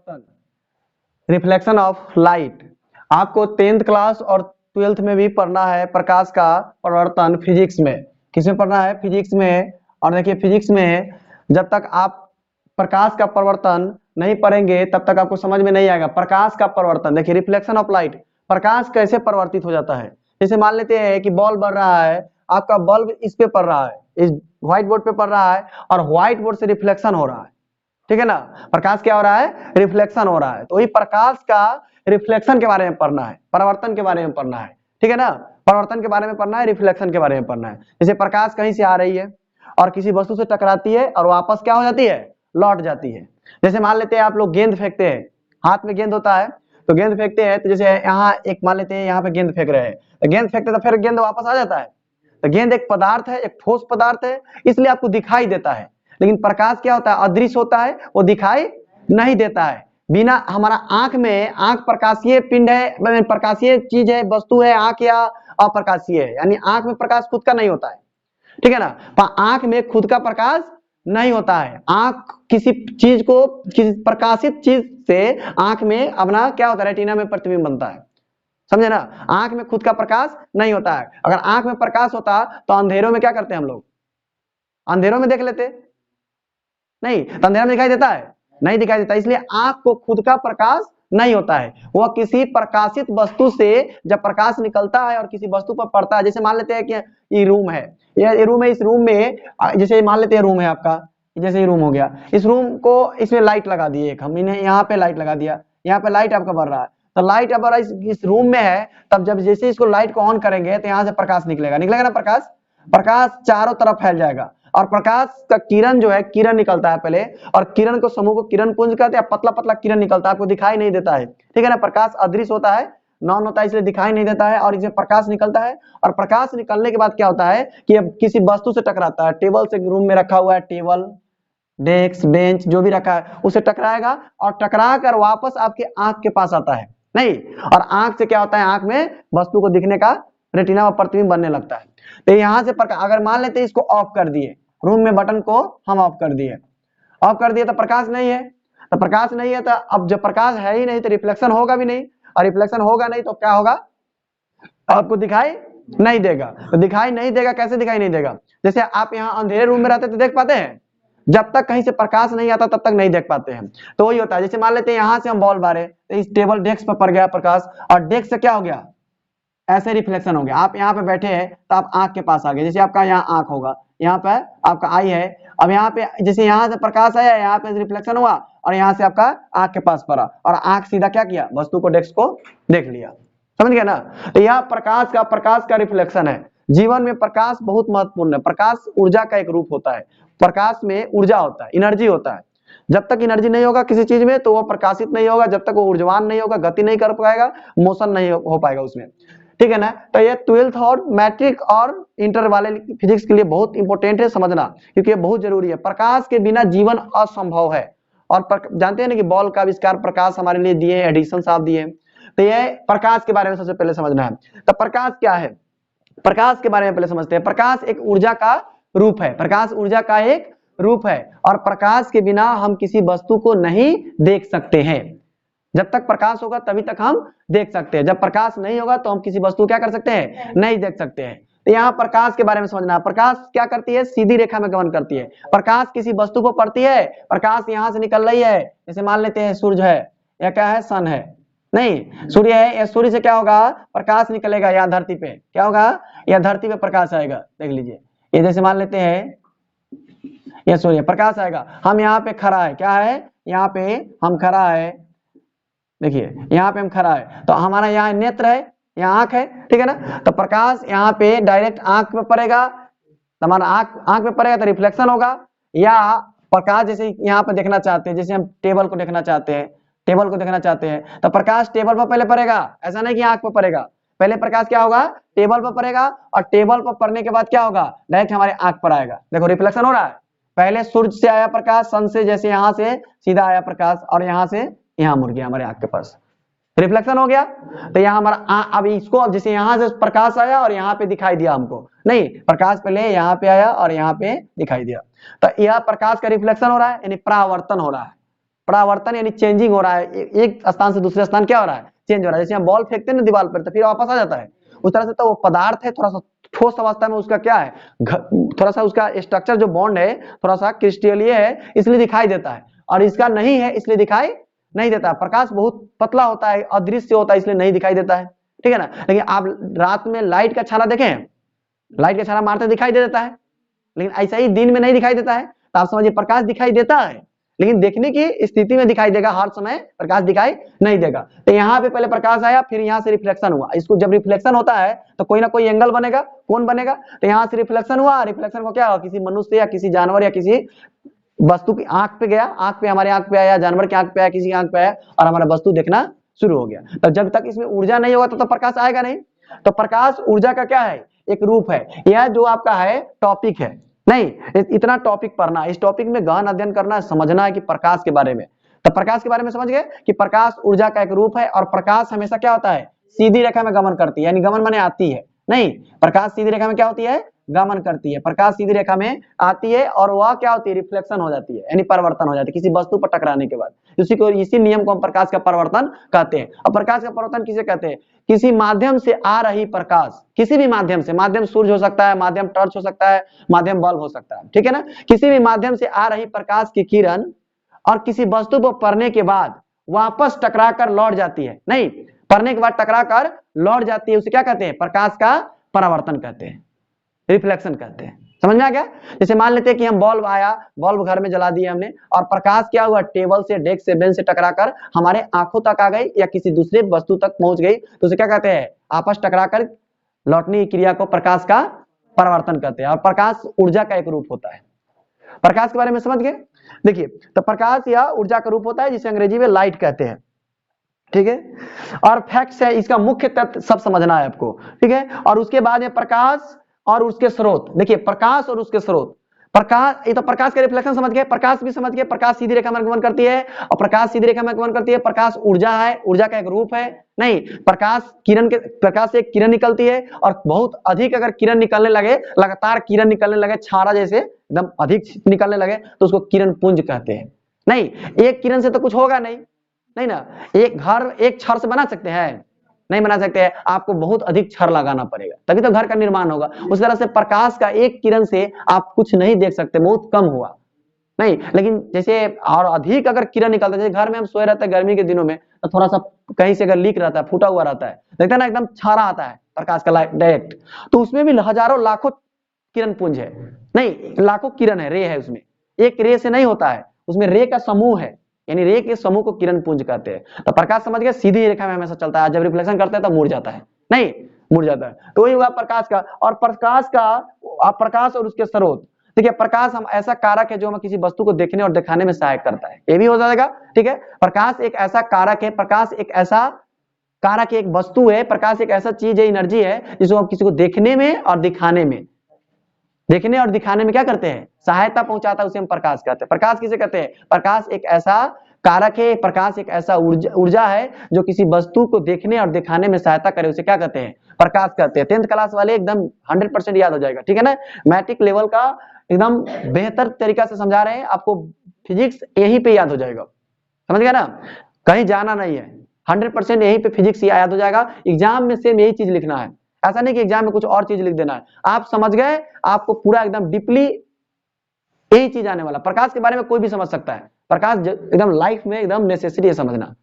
परावर्तन, reflection of light. आपको 10th class और 12th में भी पढ़ना है प्रकाश का परावर्तन फिजिक्स में। किसमें पढ़ना है? फिजिक्स में। और देखिए फिजिक्स में जब तक आप प्रकाश का परावर्तन नहीं पढ़ेंगे तब तक आपको समझ में नहीं आएगा। प्रकाश का परावर्तन, देखिए रिफ्लेक्शन ऑफ लाइट, प्रकाश कैसे परिवर्तित हो जाता है। जैसे मान लेते हैं कि बॉल बढ़ रहा है, आपका बल्ब इस पे पड़ रहा है, इस व्हाइट बोर्ड पे पड़ रहा है और व्हाइट बोर्ड से रिफ्लेक्शन हो रहा है, ठीक है ना। प्रकाश क्या हो रहा है? रिफ्लेक्शन हो रहा है। तो वही प्रकाश का रिफ्लेक्शन के बारे में पढ़ना है, परावर्तन के बारे में पढ़ना है, ठीक है ना। परावर्तन के बारे में पढ़ना है, रिफ्लेक्शन के बारे में पढ़ना है। जैसे प्रकाश कहीं से आ रही है और किसी वस्तु से टकराती है और वापस क्या हो जाती है? लौट जाती है। जैसे मान लेते हैं आप लोग गेंद फेंकते हैं, हाथ में गेंद होता है तो गेंद फेंकते हैं, तो जैसे यहाँ एक मान लेते हैं यहाँ पे गेंद फेंक रहे हैं, तो गेंद फेंकते तो फिर गेंद वापस आ जाता है। तो गेंद एक पदार्थ है, एक ठोस पदार्थ है, इसलिए आपको दिखाई देता है। लेकिन प्रकाश क्या होता है? अदृश्य होता है, वो दिखाई नहीं देता है। बिना हमारा आंख में, आंख प्रकाशीय पिंड है, प्रकाशीय चीज है, वस्तु है आंख, या अप्रकाशीय है, यानी आंख में प्रकाश खुद का नहीं होता है, ठीक है ना। आंख में खुद का प्रकाश नहीं होता है। आंख किसी चीज को, किसी प्रकाशित चीज से आंख में अपना क्या होता है? रेटिना में प्रतिबिंब बनता है, समझे ना। आंख में खुद का प्रकाश नहीं होता है। अगर आंख में प्रकाश होता तो अंधेरों में क्या करते हैं हम लोग? अंधेरों में देख लेते, नहीं तो अंधेरा में दिखाई देता है? नहीं दिखाई देता। इसलिए आंख को खुद का प्रकाश नहीं होता है, वह किसी प्रकाशित वस्तु से जब प्रकाश निकलता है और किसी वस्तु पर पड़ता है। जैसे मान लेते हैं कि ये रूम है, ये रूम है, इस रूम में जैसे मान लेते हैं रूम है आपका, जैसे ये रूम हो गया, इस रूम को इसमें लाइट लगा दिए, एक हम इन्हें यहाँ पे लाइट लगा दिया, यहाँ पे लाइट आपका बढ़ रहा है, तो लाइट अब इस रूम में है, तब जब जैसे इसको लाइट को ऑन करेंगे तो यहाँ से प्रकाश निकलेगा, निकलेगा ना प्रकाश। प्रकाश चारों तरफ फैल जाएगा और प्रकाश का किरण जो है, किरण निकलता है पहले, और किरण को समूह को किरण पुंज कहते हैं। पतला पतला किरण निकलता है, आपको दिखाई नहीं देता है, ठीक है ना। प्रकाश अदृश्य होता है, नॉन होता है, इसलिए दिखाई नहीं देता है, और इसमें प्रकाश निकलता है। और प्रकाश निकलने के बाद क्या होता है कि अब किसी वस्तु से टकराता है, टेबल से, रूम में रखा हुआ है टेबल, डेस्क, बेंच जो भी रखा है उसे टकराएगा और टकरा कर वापस आपके आंख के पास आता है, नहीं। और आंख से क्या होता है? आंख में वस्तु को दिखने का रेटिना में प्रतिबिंब बनने लगता है। तो यहाँ से अगर मान लेते हैं इसको ऑफ कर दिए, रूम में बटन को हम ऑफ कर दिए, ऑफ कर दिए तो प्रकाश नहीं है, तो प्रकाश नहीं है तो अब जब प्रकाश है ही नहीं तो रिफ्लेक्शन होगा भी नहीं, और रिफ्लेक्शन होगा नहीं तो क्या होगा? आपको दिखाई नहीं देगा। तो दिखाई नहीं देगा, कैसे दिखाई नहीं देगा? जैसे आप यहाँ अंधेरे रूम में रहते तो देख पाते हैं, जब तक कहीं से प्रकाश नहीं आता तब तक नहीं देख पाते हैं। तो वही होता है, जैसे मान लेते हैं यहाँ से हम बॉल मारे तो इस टेबल डेस्क पर पड़ गया प्रकाश, और डेस्क से क्या हो गया? ऐसे रिफ्लेक्शन हो गया। आप यहाँ पे बैठे हैं तो आप आंख के पास आ गए, जैसे आपका यहाँ आंख होगा, यहाँ पे आपका आई है, अब यहाँ पे जैसे यहाँ से प्रकाश आया, यहाँ पे रिफ्लेक्शन हुआ और यहाँ से आपका आंख के पास पड़ा, और आंख सीधा क्या किया? वस्तु को, डेस्क को देख लिया, समझ गया ना। तो यह प्रकाश का रिफ्लेक्शन है। जीवन में प्रकाश बहुत महत्वपूर्ण है। प्रकाश ऊर्जा का एक रूप होता है। प्रकाश में ऊर्जा होता है, एनर्जी होता है। जब तक एनर्जी नहीं होगा किसी चीज में तो वो प्रकाशित नहीं होगा, जब तक वो ऊर्जवान नहीं होगा, गति नहीं कर पाएगा, मोशन नहीं हो पाएगा उसमें, ठीक है ना। तो ये 12th और मैट्रिक और इंटर वाले फिजिक्स के लिए बहुत इंपॉर्टेंट है समझना, क्योंकि ये बहुत जरूरी है। प्रकाश के बिना जीवन असंभव है। और जानते हैं ना कि बॉल का आविष्कार प्रकाश हमारे लिए दिए, एडिसन साहब दिए। तो ये प्रकाश के बारे में सबसे पहले समझना है। तो प्रकाश क्या है? प्रकाश के बारे में पहले समझते हैं। प्रकाश एक ऊर्जा का रूप है, प्रकाश ऊर्जा का एक रूप है, और प्रकाश के बिना हम किसी वस्तु को नहीं देख सकते हैं। जब तक प्रकाश होगा तभी तक हम देख सकते हैं, जब प्रकाश नहीं होगा तो हम किसी वस्तु क्या कर सकते हैं? नहीं देख सकते हैं। तो यहाँ प्रकाश के बारे में समझना है। प्रकाश क्या करती है? सीधी रेखा में गमन करती है। प्रकाश किसी वस्तु को पड़ती है, प्रकाश यहाँ से निकल रही है, जैसे मान लेते हैं सूर्य है, या क्या है? सन है, नहीं सूर्य है, या सूर्य से क्या होगा? प्रकाश निकलेगा, यहाँ धरती पे क्या होगा? या धरती पे प्रकाश आएगा, देख लीजिए, ये जैसे मान लेते हैं ये सूर्य, प्रकाश आएगा, हम यहाँ पे खड़ा है, क्या है? यहाँ पे हम खड़ा है, देखिए यहाँ पे हम खड़ा है, तो हमारा यहाँ नेत्र है, यहाँ आंख है, ठीक है ना। तो प्रकाश यहाँ पे डायरेक्ट आंख में पड़ेगा, तो हमारा आंख में पड़ेगा तो रिफ्लेक्शन होगा। या प्रकाश जैसे यहाँ पे देखना चाहते हैं, जैसे हम टेबल को देखना चाहते हैं, टेबल को देखना चाहते हैं तो प्रकाश टेबल पर पहले पड़ेगा, ऐसा नहीं कि आंख पर पड़ेगा। पहले प्रकाश क्या होगा? टेबल पर पड़ेगा, और टेबल पर पड़ने के बाद क्या होगा? डायरेक्ट हमारे आंख पर आएगा। देखो रिफ्लेक्शन हो रहा है, पहले सूर्य से आया प्रकाश, सन से, जैसे यहाँ से सीधा आया प्रकाश और यहाँ से यहाँ मुड़ गया हमारे आंख के पास, रिफ्लेक्शन हो गया। तो यहाँ हमारा अब इसको जैसे यहाँ से प्रकाश आया और यहाँ पे दिखाई दिया हमको, नहीं प्रकाश पहले यहाँ पे आया और यहाँ पे दिखाई दिया, तो यह प्रकाश का रिफ्लेक्शन हो रहा है, यानी परावर्तन हो रहा है। परावर्तन यानी चेंजिंग हो रहा है, एक स्थान से दूसरे स्थान क्या हो रहा है, चेंज हो रहा है। जैसे हम बॉल फेंकते हैं ना दीवार पर तो फिर वापस आ जाता है, उस तरह से तो वो पदार्थ है थोड़ा सा ठोस अवस्था में उसका क्या है, थोड़ा सा उसका स्ट्रक्चर जो बॉन्ड है थोड़ा सा क्रिस्टलीय है इसलिए दिखाई देता है, और इसका नहीं है इसलिए दिखाई नहीं देता। प्रकाश बहुत पतला होता है, अदृश्य होता है, इसलिए नहीं दिखाई देता है, ठीक है ना। लेकिन आप रात में लाइट का छाला देखें, लाइट का छाला मारते दिखाई दे देता है, लेकिन ऐसा ही दिन में नहीं दिखाई देता है। तो आप समझिए प्रकाश दिखाई देता है लेकिन देखने की स्थिति में दिखाई देगा, हर समय प्रकाश दिखाई नहीं देगा। तो यहाँ पे पहले प्रकाश आया, फिर यहाँ से रिफ्लेक्शन हुआ। इसको जब रिफ्लेक्शन होता है तो कोई ना कोई एंगल बनेगा, कौन बनेगा, तो यहाँ से रिफ्लेक्शन हुआ, रिफ्लेक्शन को क्या हुआ, किसी मनुष्य या किसी जानवर या किसी वस्तु की आंख पे गया, आंख पे हमारे आंख पे आया, जानवर की आंख पे आया, किसी की आंख पे आया, और हमारा वस्तु देखना शुरू हो गया। तो जब तक इसमें ऊर्जा नहीं होगा तो प्रकाश आएगा नहीं। तो प्रकाश ऊर्जा का क्या है, एक रूप है। यह जो आपका है टॉपिक है, नहीं इतना टॉपिक पढ़ना, इस टॉपिक में गहन अध्ययन करना है, समझना है कि प्रकाश के बारे में। तो प्रकाश के बारे में समझ गए कि प्रकाश ऊर्जा का एक रूप है, और प्रकाश हमेशा क्या होता है, सीधी रेखा में गमन करती है, यानी गमन माने आती है, नहीं प्रकाश सीधी रेखा में क्या होती है, गमन करती है। प्रकाश सीधी रेखा में आती है और वह क्या होती है, रिफ्लेक्शन हो जाती है, यानी परिवर्तन हो जाती है किसी वस्तु पर टकराने के बाद। इसी नियम को हम प्रकाश का परिवर्तन कहते हैं। और प्रकाश का परिवर्तन किसे कहते हैं, किसी माध्यम से आ रही प्रकाश, किसी भी माध्यम से, माध्यम सूर्य हो सकता है, माध्यम टॉर्च हो सकता है, माध्यम बल्ब हो सकता है, ठीक है ना। किसी भी माध्यम से आ रही प्रकाश की किरण और किसी वस्तु पर पड़ने के बाद वापस टकरा कर लौट जाती है, नहीं पड़ने के बाद टकरा कर लौट जाती है, उसे क्या कहते हैं, प्रकाश का परावर्तन कहते हैं, रिफ्लेक्शन कहते हैं। समझ में आ गया। जैसे मान लेते हैं कि हम बल्ब आया, बल्ब घर में जला दिए हमने, और प्रकाश क्या हुआ, टेबल से, डेस्क से, बेंच से टकराकर हमारे आंखों तक आ गई या किसी दूसरे वस्तु तक पहुंच गई, तो उसे क्या कहते हैं, आपस टकराकर लौटने की क्रिया को प्रकाश का परावर्तन कहते हैं। और प्रकाश ऊर्जा का एक रूप होता है। प्रकाश के बारे में समझ गए। देखिए तो प्रकाश या ऊर्जा का रूप होता है जिसे अंग्रेजी में लाइट कहते हैं, ठीक है। और फैक्ट्स है, इसका मुख्य तत्व सब समझना है आपको, ठीक है। और उसके बाद ये प्रकाश और उसके स्रोत। देखिए प्रकाश और उसके स्रोत, प्रकाश, ये तो प्रकाश का रिफ्लेक्शन समझ गए, प्रकाश भी समझ गए, प्रकाश सीधी रेखा में गमन करती है, और प्रकाश सीधी रेखा में गमन करती है। प्रकाश ऊर्जा है, ऊर्जा का एक रूप है, नहीं प्रकाश किरण के, प्रकाश से एक किरण निकलती है, और बहुत अधिक अगर किरण निकलने लगे, लगातार किरण निकलने लगे, छारा जैसे एकदम अधिक निकलने लगे, तो उसको किरण पुंज कहते हैं। नहीं एक किरण से तो कुछ होगा नहीं, नहीं ना। एक घर एक छड़ से बना सकते हैं, नहीं बना सकते हैं, आपको बहुत अधिक छड़ लगाना पड़ेगा तभी तो घर का निर्माण होगा। उस तरह से प्रकाश का एक किरण से आप कुछ नहीं देख सकते, बहुत कम हुआ, नहीं। लेकिन जैसे और अधिक अगर किरण निकलता है, जैसे घर में हम सोए रहते हैं गर्मी के दिनों में, तो थोड़ा सा कहीं से अगर लीक रहता है, फूटा हुआ रहता है, देखते हैं ना एकदम छारा आता है प्रकाश का लाइट डायरेक्ट, तो उसमें भी हजारों लाखों किरण पुंज है, नहीं लाखों किरण है, रे है उसमें, एक रे से नहीं होता है, उसमें रे का समूह है, यानी रे के समूह को किरण पुंज कहते हैं। तो प्रकाश समझ गए सीधी रेखा में हमेशा चलता है, जब रिफ्लेक्शन करता है तो मुड़ जाता है, नहीं मुड़ जाता है। तो वही हुआ प्रकाश का। और प्रकाश का, प्रकाश और उसके स्रोत। ठीक है, प्रकाश हम ऐसा कारक है जो हमें किसी वस्तु को देखने और दिखाने में सहायक करता है, ये भी हो जाएगा, ठीक है। प्रकाश एक ऐसा कारक है, प्रकाश एक ऐसा कारक, एक वस्तु है, प्रकाश एक ऐसा चीज है, एनर्जी है, जिसको हम किसी को देखने में और दिखाने में, देखने और दिखाने में क्या करते हैं, सहायता पहुंचाता है, उसे हम प्रकाश कहते हैं। प्रकाश किसे कहते हैं, प्रकाश एक ऐसा कारक है, प्रकाश एक ऐसा ऊर्जा है जो किसी वस्तु को देखने और दिखाने में सहायता करे, उसे क्या कहते हैं, प्रकाश कहते हैं। 10th क्लास वाले एकदम 100% याद हो जाएगा, ठीक है ना। मैट्रिक लेवल का एकदम बेहतर तरीका से समझा रहे हैं आपको, फिजिक्स यहीं पे याद हो जाएगा, समझ गया ना, कहीं जाना नहीं है, 100% यहीं पे फिजिक्स याद हो जाएगा। एग्जाम में सेम यही चीज लिखना है, ऐसा नहीं कि एग्जाम में कुछ और चीज लिख देना है। आप समझ गए, आपको पूरा एकदम डीपली यही चीज आने वाला। प्रकाश के बारे में कोई भी समझ सकता है, प्रकाश एकदम लाइफ में एकदम नेसेसरी है समझना,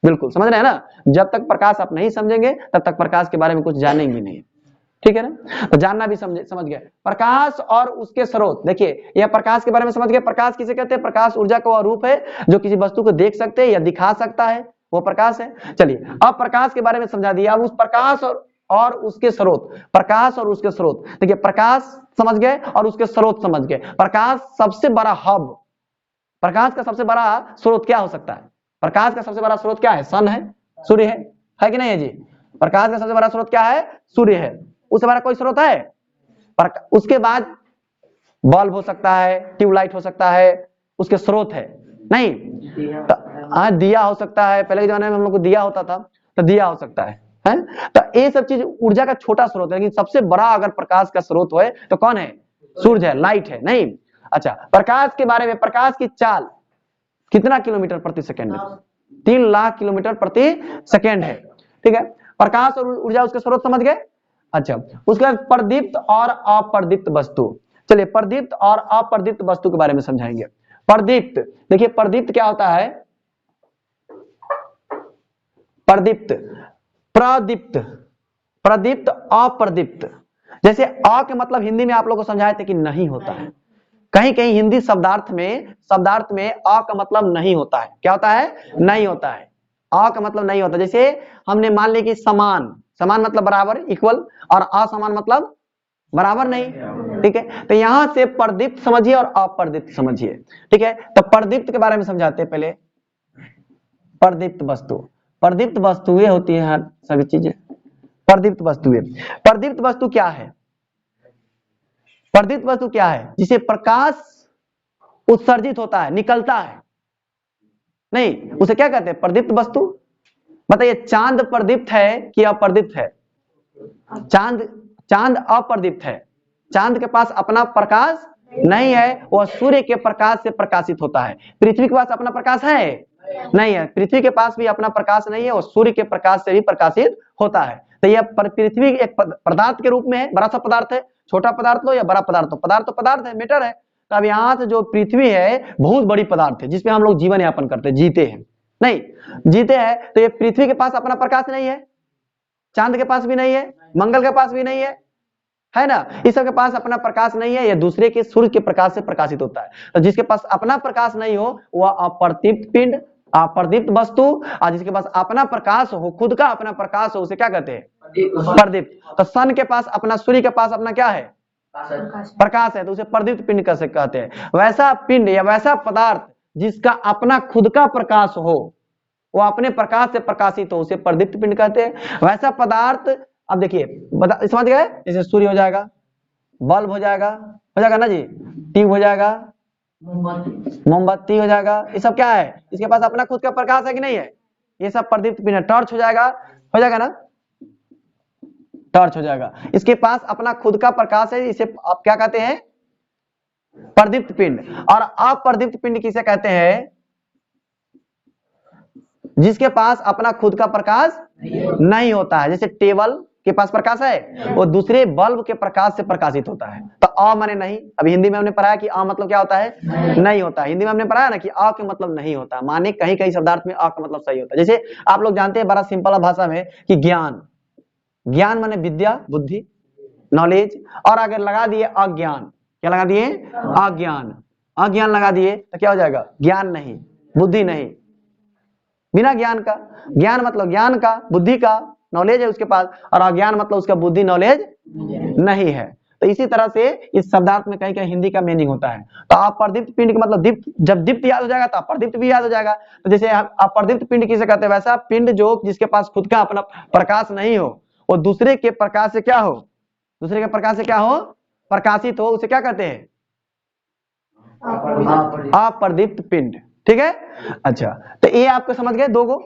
बिल्कुल समझ रहे हैं ना। जब तक प्रकाश आप नहीं समझेंगे तब तक प्रकाश के बारे में कुछ जानेंगे नहीं, ठीक है ना। तो जानना भी समझ गए। प्रकाश और उसके स्रोत, देखिए यह प्रकाश के बारे में समझ गए। प्रकाश किसे कहते हैं, प्रकाश ऊर्जा का वह रूप है जो किसी वस्तु को देख सकते हैं या दिखा सकता है, वो प्रकाश है। चलिए अब प्रकाश के बारे में समझा दिया, अब उस प्रकाश और उसके स्रोत, प्रकाश और उसके स्रोत। देखिए प्रकाश समझ गए और उसके स्रोत समझ गए। प्रकाश सबसे बड़ा हब, प्रकाश का सबसे बड़ा स्रोत क्या हो सकता है, प्रकाश का सबसे बड़ा स्रोत क्या है, सन है, सूर्य है कि नहीं है जी। प्रकाश का सबसे बड़ा स्रोत क्या है, सूर्य है। उससे बड़ा कोई स्रोत है, उसके बाद बल्ब हो सकता है, ट्यूबलाइट हो सकता है, उसके स्रोत है, नहीं दिया हो सकता है, पहले के जमाने में हम लोग को दिया होता था, तो दिया हो सकता है। तो ये सब चीज ऊर्जा का छोटा स्रोत है, लेकिन सबसे बड़ा अगर प्रकाश का स्रोत हो तो कौन है, सूर्य है, लाइट है, नहीं। अच्छा प्रकाश के बारे में, प्रकाश की चाल, कितना किलोमीटर प्रति सेकेंड है? 3 लाख किलोमीटर प्रति सेकेंड है। ठीक है, प्रकाश और ऊर्जा उसके स्रोत समझ गए। अच्छा, उसके बाद प्रदीप्त और अप्रदीप्त वस्तु। चलिए प्रदीप्त और अप्रदीप्त वस्तु के बारे में समझाएंगे। प्रदीप्त, देखिए प्रदीप्त क्या होता है? प्रदीप्त, प्रदीप्त, प्रदीप्त, अप्रदीप्त। जैसे अ के मतलब हिंदी में आप लोगों को समझाए थे कि नहीं होता है। कहीं कहीं हिंदी शब्दार्थ में अ का मतलब नहीं होता है। क्या होता है? नहीं होता है। अ का मतलब नहीं होता। जैसे हमने मान लिया कि समान, समान मतलब बराबर, इक्वल, और असमान मतलब बराबर नहीं। ठीक है, तो यहां से प्रदीप्त समझिए और अप्रदीप्त समझिए। ठीक है, तो प्रदीप्त के बारे में समझाते हैं पहले। प्रदीप्त वस्तु, प्रदीप्त वस्तुएं होती है सभी चीजें। प्रदीप्त वस्तुएं, प्रदीप्त वस्तु क्या है? प्रदीप्त वस्तु क्या है? जिसे प्रकाश उत्सर्जित होता है, निकलता है, नहीं, उसे क्या कहते हैं? प्रदीप्त वस्तु। बताइए, चांद प्रदीप्त है कि अप्रदीप्त है? चांद, चांद अप्रदीप्त है। चांद के पास अपना प्रकाश नहीं है, वह सूर्य के प्रकाश से प्रकाशित होता है। पृथ्वी के पास अपना प्रकाश है? नहीं है, पृथ्वी के पास भी अपना प्रकाश नहीं है, वह सूर्य के प्रकाश से भी प्रकाशित होता है। तो यह पृथ्वी एक पदार्थ के रूप में है, बड़ा सा पदार्थ है, छोटा पदार्थ लो या बड़ा पदार्थ हो, पदार्थ तो पदार्थ है, मैटर है। तो अब यहाँ से जो पृथ्वी है बहुत बड़ी पदार्थ है, जिसमें हम लोग जीवन यापन करते हैं, जीते हैं, नहीं जीते हैं। तो ये पृथ्वी के पास अपना प्रकाश नहीं है, चांद के पास भी नहीं है, मंगल के पास भी नहीं है ना, इस सब के पास अपना प्रकाश नहीं है, यह दूसरे के सूर्य के प्रकाश से प्रकाशित होता है। तो जिसके पास अपना प्रकाश नहीं हो वह अप्रदीप्त पिंड, अप्रदीप्त वस्तु, और जिसके पास अपना प्रकाश हो, खुद का अपना प्रकाश हो, उसे क्या कहते हैं? प्रदीप्त। तो सन के पास अपना, सूर्य के पास अपना क्या है? प्रकाश है, तो उसे प्रदीप्त पिंड कैसे कहते हैं। वैसा पिंड या वैसा पदार्थ जिसका अपना खुद का प्रकाश हो, वो अपने प्रकाश से प्रकाशित हो, उसे प्रदीप्त पिंड कहते हैं। वैसा पदार्थ, अब देखिए समझ गए, जैसे सूर्य हो जाएगा, बल्ब हो जाएगा ना जी, ट्यूब हो जाएगा, मोमबत्ती हो जाएगा, ये सब क्या है? इसके पास अपना खुद का प्रकाश है कि नहीं है? ये सब प्रदीप्त पिंड है। टॉर्च हो जाएगा ना, टॉर्च हो जाएगा, इसके पास अपना खुद का प्रकाश है, इसे आप क्या कहते हैं? प्रदीप्त पिंड। और अप्रदीप्त पिंड किसे कहते हैं? जिसके पास अपना खुद का प्रकाश नहीं होता है। जैसे टेबल के पास प्रकाश है, वो दूसरे बल्ब के प्रकाश से प्रकाशित होता है। तो अ माने नहीं। अभी हिंदी में हमने पढ़ाया कि अ मतलब क्या होता है? नहीं होता है। हिंदी में हमने पढ़ाया ना कि अ के मतलब नहीं होता, माने कहीं कहीं शब्दार्थ में अ का मतलब सही होता है। जैसे आप लोग जानते हैं बड़ा सिंपल भाषा में कि ज्ञान, ज्ञान माने विद्या, बुद्धि, नॉलेज, और अगर लगा दिए अज्ञान, क्या लगा दिए? अज्ञान, अज्ञान लगा दिए तो क्या हो जाएगा? ज्ञान नहीं, बुद्धि नहीं, बिना ज्ञान का। ज्ञान मतलब ज्ञान का, बुद्धि का, नॉलेज है उसके पास, और अज्ञान मतलब उसका बुद्धि नॉलेज नहीं है। तो इसी तरह से इस शब्दार्थ में कहीं कहीं हिंदी का मीनिंग होता है। तो अप्रदीप्त पिंड का मतलब दीप्त, जब दीप्त याद हो जाएगा तो अप्रदीप्त भी याद हो जाएगा। तो जैसे अप्रदीप्त पिंड किसे कहते हैं? वैसा पिंड जो जिसके पास खुद का अपना प्रकाश नहीं हो, वो दूसरे के प्रकाश से क्या हो? दूसरे के प्रकाश से क्या हो? प्रकाशित हो, उसे क्या कहते हैं? अप्रदीप्त पिंड। ठीक है, अच्छा, तो ये आपको समझ गए दो गो।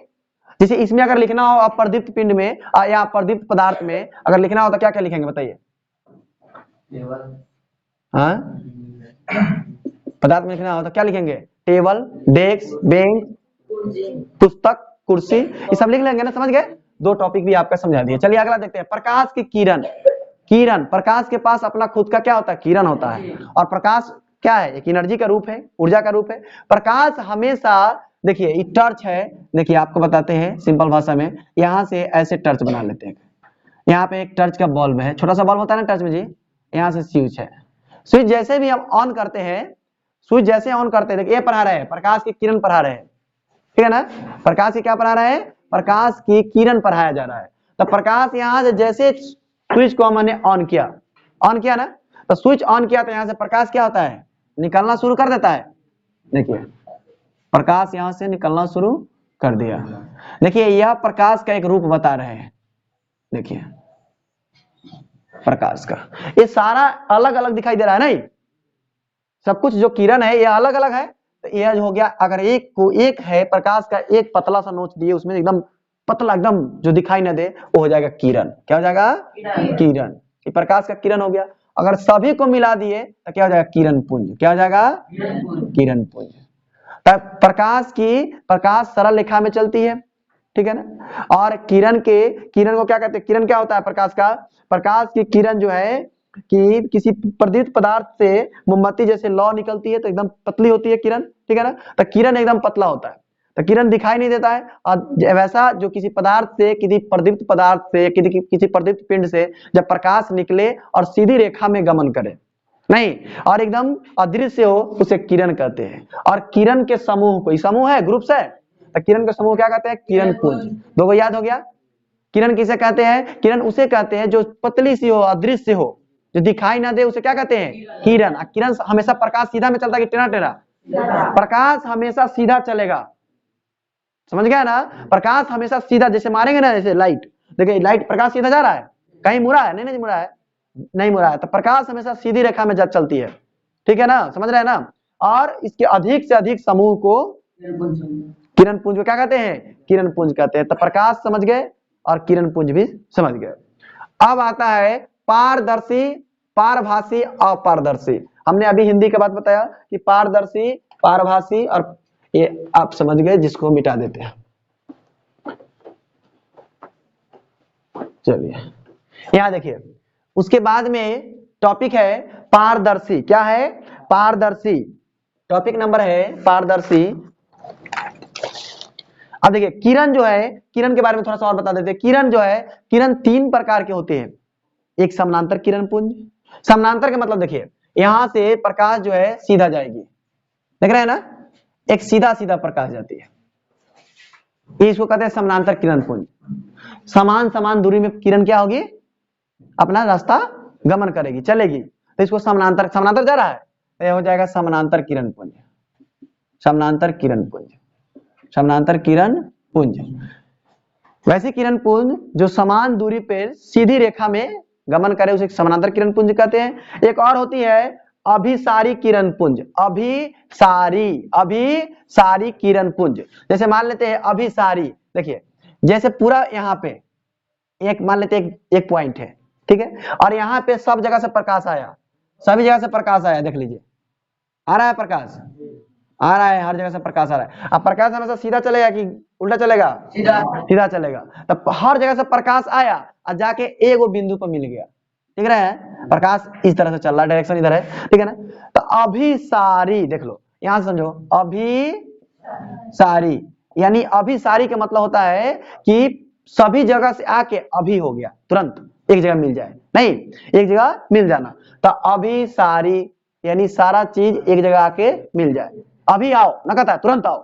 जैसे इसमें अगर लिखना हो अप्रदीप्त पिंड में या अप्रदीप्त पदार्थ में अगर लिखना हो तो क्या क्या लिखेंगे बताइए? हाँ, पदार्थ में लिखना हो तो क्या लिखेंगे? टेबल, डेस्क, बेंच, पुस्तक, कुर्सी, ये सब लिख लेंगे ना। समझ गए? दो टॉपिक भी आपका समझा दिए। चलिए अगला देखते हैं। प्रकाश की किरण, किरण, प्रकाश के पास अपना खुद का क्या होता है? किरण होता है। और प्रकाश क्या है? एक एनर्जी का रूप है, ऊर्जा का रूप है। प्रकाश हमेशा, देखिए ये टॉर्च है, देखिए आपको बताते हैं सिंपल भाषा में, यहां से ऐसे टॉर्च बना लेते हैं। यहाँ पे एक टॉर्च का बल्ब है, छोटा सा बल्ब होता है ना टॉर्च में जी, यहाँ से स्विच है, स्विच जैसे भी हम ऑन करते हैं, स्विच जैसे ऑन करते हैं, देखिए ये पढ़ा रहे हैं, प्रकाश की किरण पढ़ा रहे हैं, ठीक है ना, प्रकाश की क्या पढ़ा रहे हैं? प्रकाश की किरण पढ़ाया जा रहा है। तो प्रकाश यहाँ से जैसे स्विच को मैंने ऑन किया ना, तो स्विच ऑन किया तो यहाँ से प्रकाश क्या होता है? निकलना शुरू कर देता है। देखिए प्रकाश यहाँ से निकलना शुरू कर दिया। देखिए यह प्रकाश का एक रूप बता रहे हैं। देखिए प्रकाश का ये सारा अलग अलग दिखाई दे रहा है नहीं, सब कुछ जो किरण है ये अलग अलग है। तो यह हो गया, अगर एक को एक है प्रकाश का एक पतला सा नोच दिए उसमें एकदम पतला एकदम जो दिखाई ना दे वो हो जाएगा किरण। क्या हो जाएगा? किरण। ये प्रकाश का किरण हो गया। अगर सभी को मिला दिए तो क्या हो जाएगा? किरण पुंज। क्या हो जाएगा? किरण पुंज। प्रकाश सरल रेखा में चलती है, ठीक है ना। और किरण को क्या कहते हैं, किरण क्या होता है प्रकाश की किरण जो है कि किसी प्रदीप्त पदार्थ से मोमबत्ती जैसे लौ निकलती है तो एकदम पतली होती है किरण, ठीक है ना। तो किरण एकदम पतला होता है तो किरण दिखाई नहीं देता है। और वैसा जो किसी पदार्थ से, किसी प्रदीप्त पदार्थ से, किसी प्रदीप्त पिंड से जब प्रकाश निकले और सीधी रेखा में गमन करे, नहीं, और एकदम अदृश्य हो, उसे किरण कहते हैं। और किरण के समूह, कोई समूह है, ग्रुप्स है, तो किरण के समूह क्या कहते हैं, किरण पुंज। दो को याद हो गया। किरण किसे कहते हैं, किरण उसे कहते हैं जो पतली सी हो, अदृश्य हो, जो दिखाई ना दे, उसे क्या कहते हैं, किरण। किरण हमेशा प्रकाश सीधा में चलता है कि टेढ़ा टेढ़ा, प्रकाश हमेशा सीधा चलेगा, समझ गया ना। प्रकाश हमेशा सीधा, जैसे मारेंगे ना, जैसे लाइट, देखिए लाइट प्रकाश सीधा जा रहा है, कहीं मुड़ा है, नहीं मुड़ा है, नहीं मुड़ा है, तो प्रकाश हमेशा सीधी रेखा में चलती है, ठीक है ना, समझ रहे हैं ना। और इसके अधिक से अधिक समूह को किरण पुंज क्या कहते हैं, किरण पुंज कहते हैं। तो प्रकाश समझ गए और किरण पुंज भी समझ गए। अब आता है पारदर्शी, पारभासी, अपारदर्शी। हमने अभी हिंदी के बाद बताया कि पारदर्शी, पारभासी, और ये आप समझ गए, जिसको मिटा देते हैं। चलिए यहां देखिए, उसके बाद में टॉपिक है पारदर्शी। क्या है, पारदर्शी, टॉपिक नंबर है पारदर्शी। अब देखिए किरण जो है, किरण के बारे में थोड़ा सा और बता देते हैं। किरण जो है, किरण 3 प्रकार के होते हैं। एक समानांतर किरण पुंज, समानांतर के मतलब देखिए यहां से प्रकाश जो है सीधा जाएगी, देख रहे हैं ना, एक सीधा सीधा प्रकाश जाती है, इसको कहते हैं समानांतर किरण पुंज। समान समान दूरी में किरण क्या होगी, अपना रास्ता गमन करेगी, चलेगी, तो इसको समानांतर, समानांतर जा रहा है तो यह हो जाएगा समानांतर किरण पुंज, समानांतर किरण पुंज, समानांतर किरण पुंज। वैसी किरण पुंज जो समान दूरी पर सीधी रेखा में गमन करे उसे समानांतर किरण पुंज कहते हैं। एक और होती है अभिसारी किरण पुंज, अभिसारी किरण पुंज। जैसे मान लेते हैं अभिसारी, देखिए जैसे पूरा यहाँ पे एक मान लेते हैं एक पॉइंट है, ठीक है, और यहाँ पे सब जगह से प्रकाश आया, सभी जगह से प्रकाश आया, देख लीजिए आ रहा है प्रकाश, आ रहा है, हर जगह से प्रकाश आ रहा है। अब प्रकाश हमेशा सीधा चलेगा कि उल्टा चलेगा, सीधा चलेगा। तब हर जगह से प्रकाश आया और जाके एगो बिंदु पर मिल गया, ठीक है, प्रकाश इस तरह से चल रहा है, डायरेक्शन इधर है, ठीक है ना। तो अभिसारी, देख लो यहां से समझो, अभिसारी यानी अभिसारी का मतलब होता है कि सभी जगह से आके अभी हो गया, तुरंत एक जगह मिल जाए, नहीं एक जगह मिल जाना। तो अभिसारी यानी सारा चीज एक जगह आके मिल जाए, अभी आओ ना कहता है, तुरंत आओ,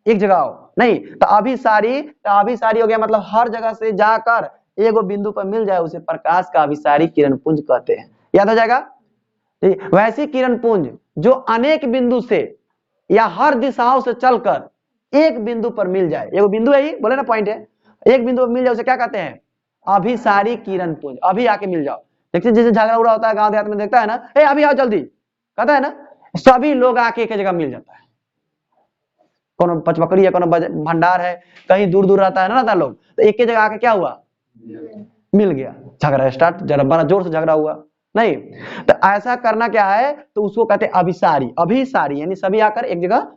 एक जगह आओ, नहीं। तो अभिसारी, तो अभिसारी हो गया मतलब हर जगह से जाकर एगो बिंदु पर मिल जाए, उसे प्रकाश का अभिसारी किरण पुंज कहते हैं। याद हो जाएगा। वैसी किरण पुंज जो अनेक बिंदु से या हर दिशाओं से चलकर एक बिंदु पर मिल जाए, एगो बिंदु है ही, बोले ना पॉइंट है, एक बिंदु पर मिल जाए उसे क्या कहते हैं, अभिसारी किरण पुंज। अभी आके मिल जाओ, देखते जैसे झगड़ा उड़ा होता है गांव देहात में, देखता है ना, ए अभी आओ जल्दी, कहता है ना, सभी लोग आके एक जगह मिल जाता है। कोनो पचमकड़ी है, कोनो भंडार है, कहीं दूर दूर रहता है ना, रहता लोग, तो एक ही जगह आके क्या हुआ, मिल गया, झगड़ा स्टार्ट, जरा बड़ा जोर से झगड़ा हुआ, नहीं। तो ऐसा करना क्या है, तो उसको कहते हैं अभिसारी। अभिसारी यानी सभी आकर एक जगह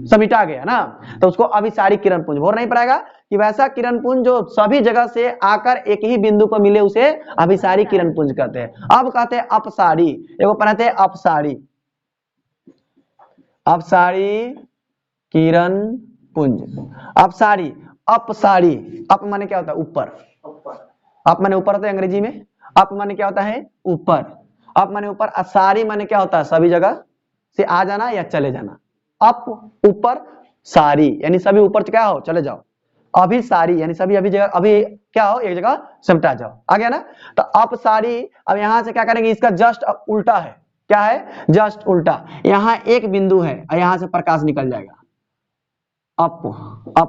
समिटा गया ना, तो उसको अभिसारी किरण पुंज। भोर नहीं पड़ेगा कि वैसा किरण पुंज जो सभी जगह से आकर एक ही बिंदु पर मिले, उसे अभिसारी किरण पुंज कहते हैं। अब कहते हैं अपसारी, एगो पढ़ते हैं अपसारी, अपसारी किरण पुंज। अपसारी, अपसारी, अप माने क्या होता है, ऊपर, अप माने ऊपर होता है अंग्रेजी में, अप माने क्या होता है, ऊपर, अप माने ऊपर, असारी माने क्या होता है, सभी जगह से आ जाना या चले जाना, अप ऊपर, सारी यानी सभी ऊपर क्या हो, चले जाओ, अभी सारी यानी सभी अभी जगह, अभी क्या हो, एक जगह सिमटा जाओ, आ गया ना। तो अपसारी, अब यहां से क्या करेंगे, इसका जस्ट उल्टा है, क्या है, जस्ट उल्टा। यहाँ एक बिंदु है और यहां से प्रकाश निकल जाएगा, अप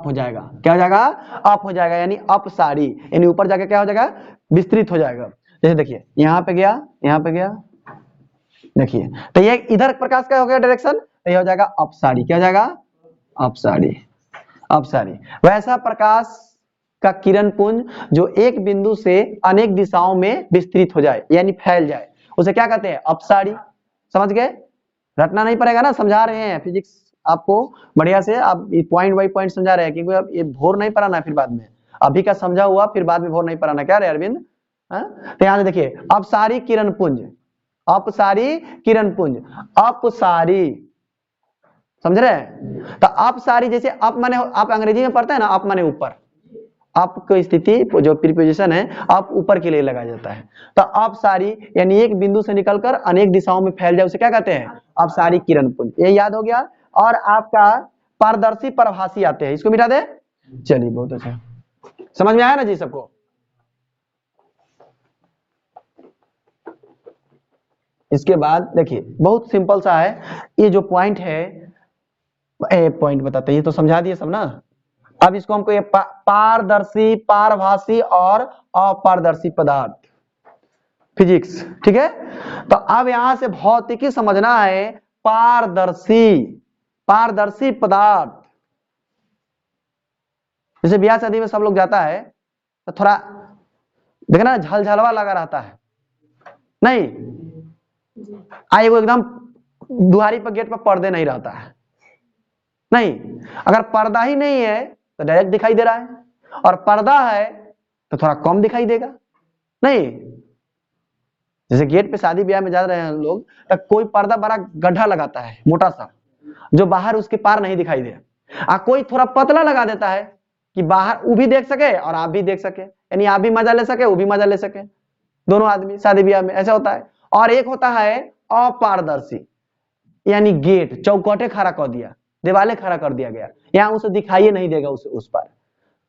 हो जाएगा, क्या हो जाएगा, अप हो जाएगा, यानी अपसारी यानी ऊपर जाके क्या हो जाएगा, विस्तृत हो जाएगा। जैसे देखिए यहाँ पे गया, यहाँ पे गया, देखिए, तो ये इधर प्रकाश का हो गया डायरेक्शन, तो ये हो जाएगा अपसारी, क्या हो जाएगा, अपसारी, अपसारी। वैसा प्रकाश का किरण पुंज जो एक बिंदु से अनेक दिशाओं में विस्तृत हो जाए यानी फैल जाए, उसे क्या कहते हैं, अपसारी। समझ गए, रटना नहीं पड़ेगा ना, समझा रहे हैं, फिजिक्स आपको बढ़िया से आप पॉइंट बाई पॉइंट समझा रहे हैं, क्योंकि अब ये भोर नहीं पढ़ाना है फिर बाद में, अभी का समझा हुआ फिर बाद में भोर नहीं पढ़ाना, क्या रे अरविंद? तो यहाँ से देखिए, अपसारी किरण पुंज, अपसारी किरण पुंज, अपसारी, समझ रहे हैं? तो अपसारी जैसे अप माने, आप अंग्रेजी में पढ़ते हैं ना, अप माने ऊपर, अप की स्थिति जो प्रीपोजिशन है अप ऊपर के लिए लगाया जाता है। तो अपसारी यानी एक बिंदु से निकलकर अनेक दिशाओं में फैल जाए, उसे क्या कहते हैं? अपसारी किरण पुंज। ये याद हो गया। और आपका पारदर्शी परभासी आते हैं, इसको मिटा दे। चलिए बहुत अच्छा, समझ में आया ना जी सबको? इसके बाद देखिए बहुत सिंपल सा है, ये जो पॉइंट है, पॉइंट बताते, ये तो समझा दिए सब ना। अब इसको हमको ये पारदर्शी, पारभासी और अपारदर्शी पदार्थ, फिजिक्स, ठीक है। तो अब यहां से भौतिकी समझना है। पारदर्शी, पारदर्शी पदार्थ, जैसे ब्याह शादी में सब लोग जाता है तो थोड़ा देखना झलझलवा लगा रहता है, नहीं आए वो एकदम दुआरी पर गेट पर पर्दे नहीं रहता है, नहीं। अगर पर्दा ही नहीं है तो डायरेक्ट दिखाई दे रहा है, और पर्दा है तो थोड़ा कम दिखाई देगा, नहीं। जैसे गेट पे शादी ब्याह में जा रहे हैं लोग, तो कोई पर्दा बड़ा गड्ढा लगाता है मोटा सा, जो बाहर उसके पार नहीं दिखाई दे, कोई थोड़ा पतला लगा देता है कि बाहर वो भी देख सके और आप भी देख सके, यानी आप भी मजा ले सके वो भी मजा ले सके, दोनों आदमी शादी ब्याह में ऐसा होता है। और एक होता है अपारदर्शी, यानी गेट चौकटे खड़ा कर दिया, दिवाले खड़ा कर दिया गया, यहाँ उसे दिखाई नहीं देगा उस पर।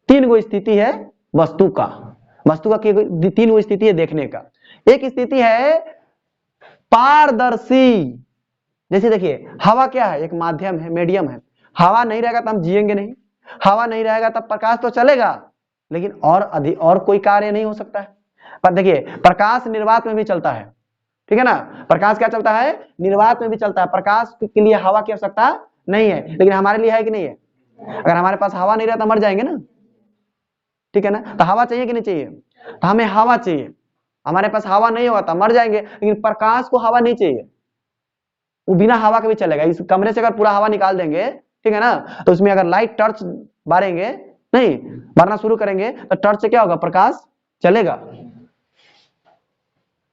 तीन गो स्थिति है वस्तु का, वस्तु का तीन गो स्थिति है देखने का। एक स्थिति है पारदर्शी, जैसे देखिए हवा क्या है? एक माध्यम है, मीडियम है। हवा नहीं रहेगा तो हम जिएंगे नहीं, हवा नहीं रहेगा तब प्रकाश तो चलेगा, लेकिन और कोई कार्य नहीं हो सकता है। पर देखिए प्रकाश निर्वात में भी चलता है, ठीक है ना? प्रकाश क्या चलता है? निर्वात में भी चलता है। प्रकाश के लिए हवा की आवश्यकता नहीं है, लेकिन हमारे लिए है कि नहीं है? अगर हमारे पास हवा नहीं रहता मर जाएंगे ना, ठीक है ना? तो हवा चाहिए कि नहीं चाहिए? तो हमें हवा चाहिए, हमारे पास हवा नहीं होगा तो मर जाएंगे, लेकिन प्रकाश को हवा नहीं चाहिए, वो बिना हवा के भी चलेगा। इस कमरे से अगर पूरा हवा निकाल देंगे, ठीक है ना, तो उसमें अगर लाइट टॉर्च बारेंगे, नहीं बारना शुरू करेंगे, तो टॉर्च से क्या होगा? प्रकाश चलेगा,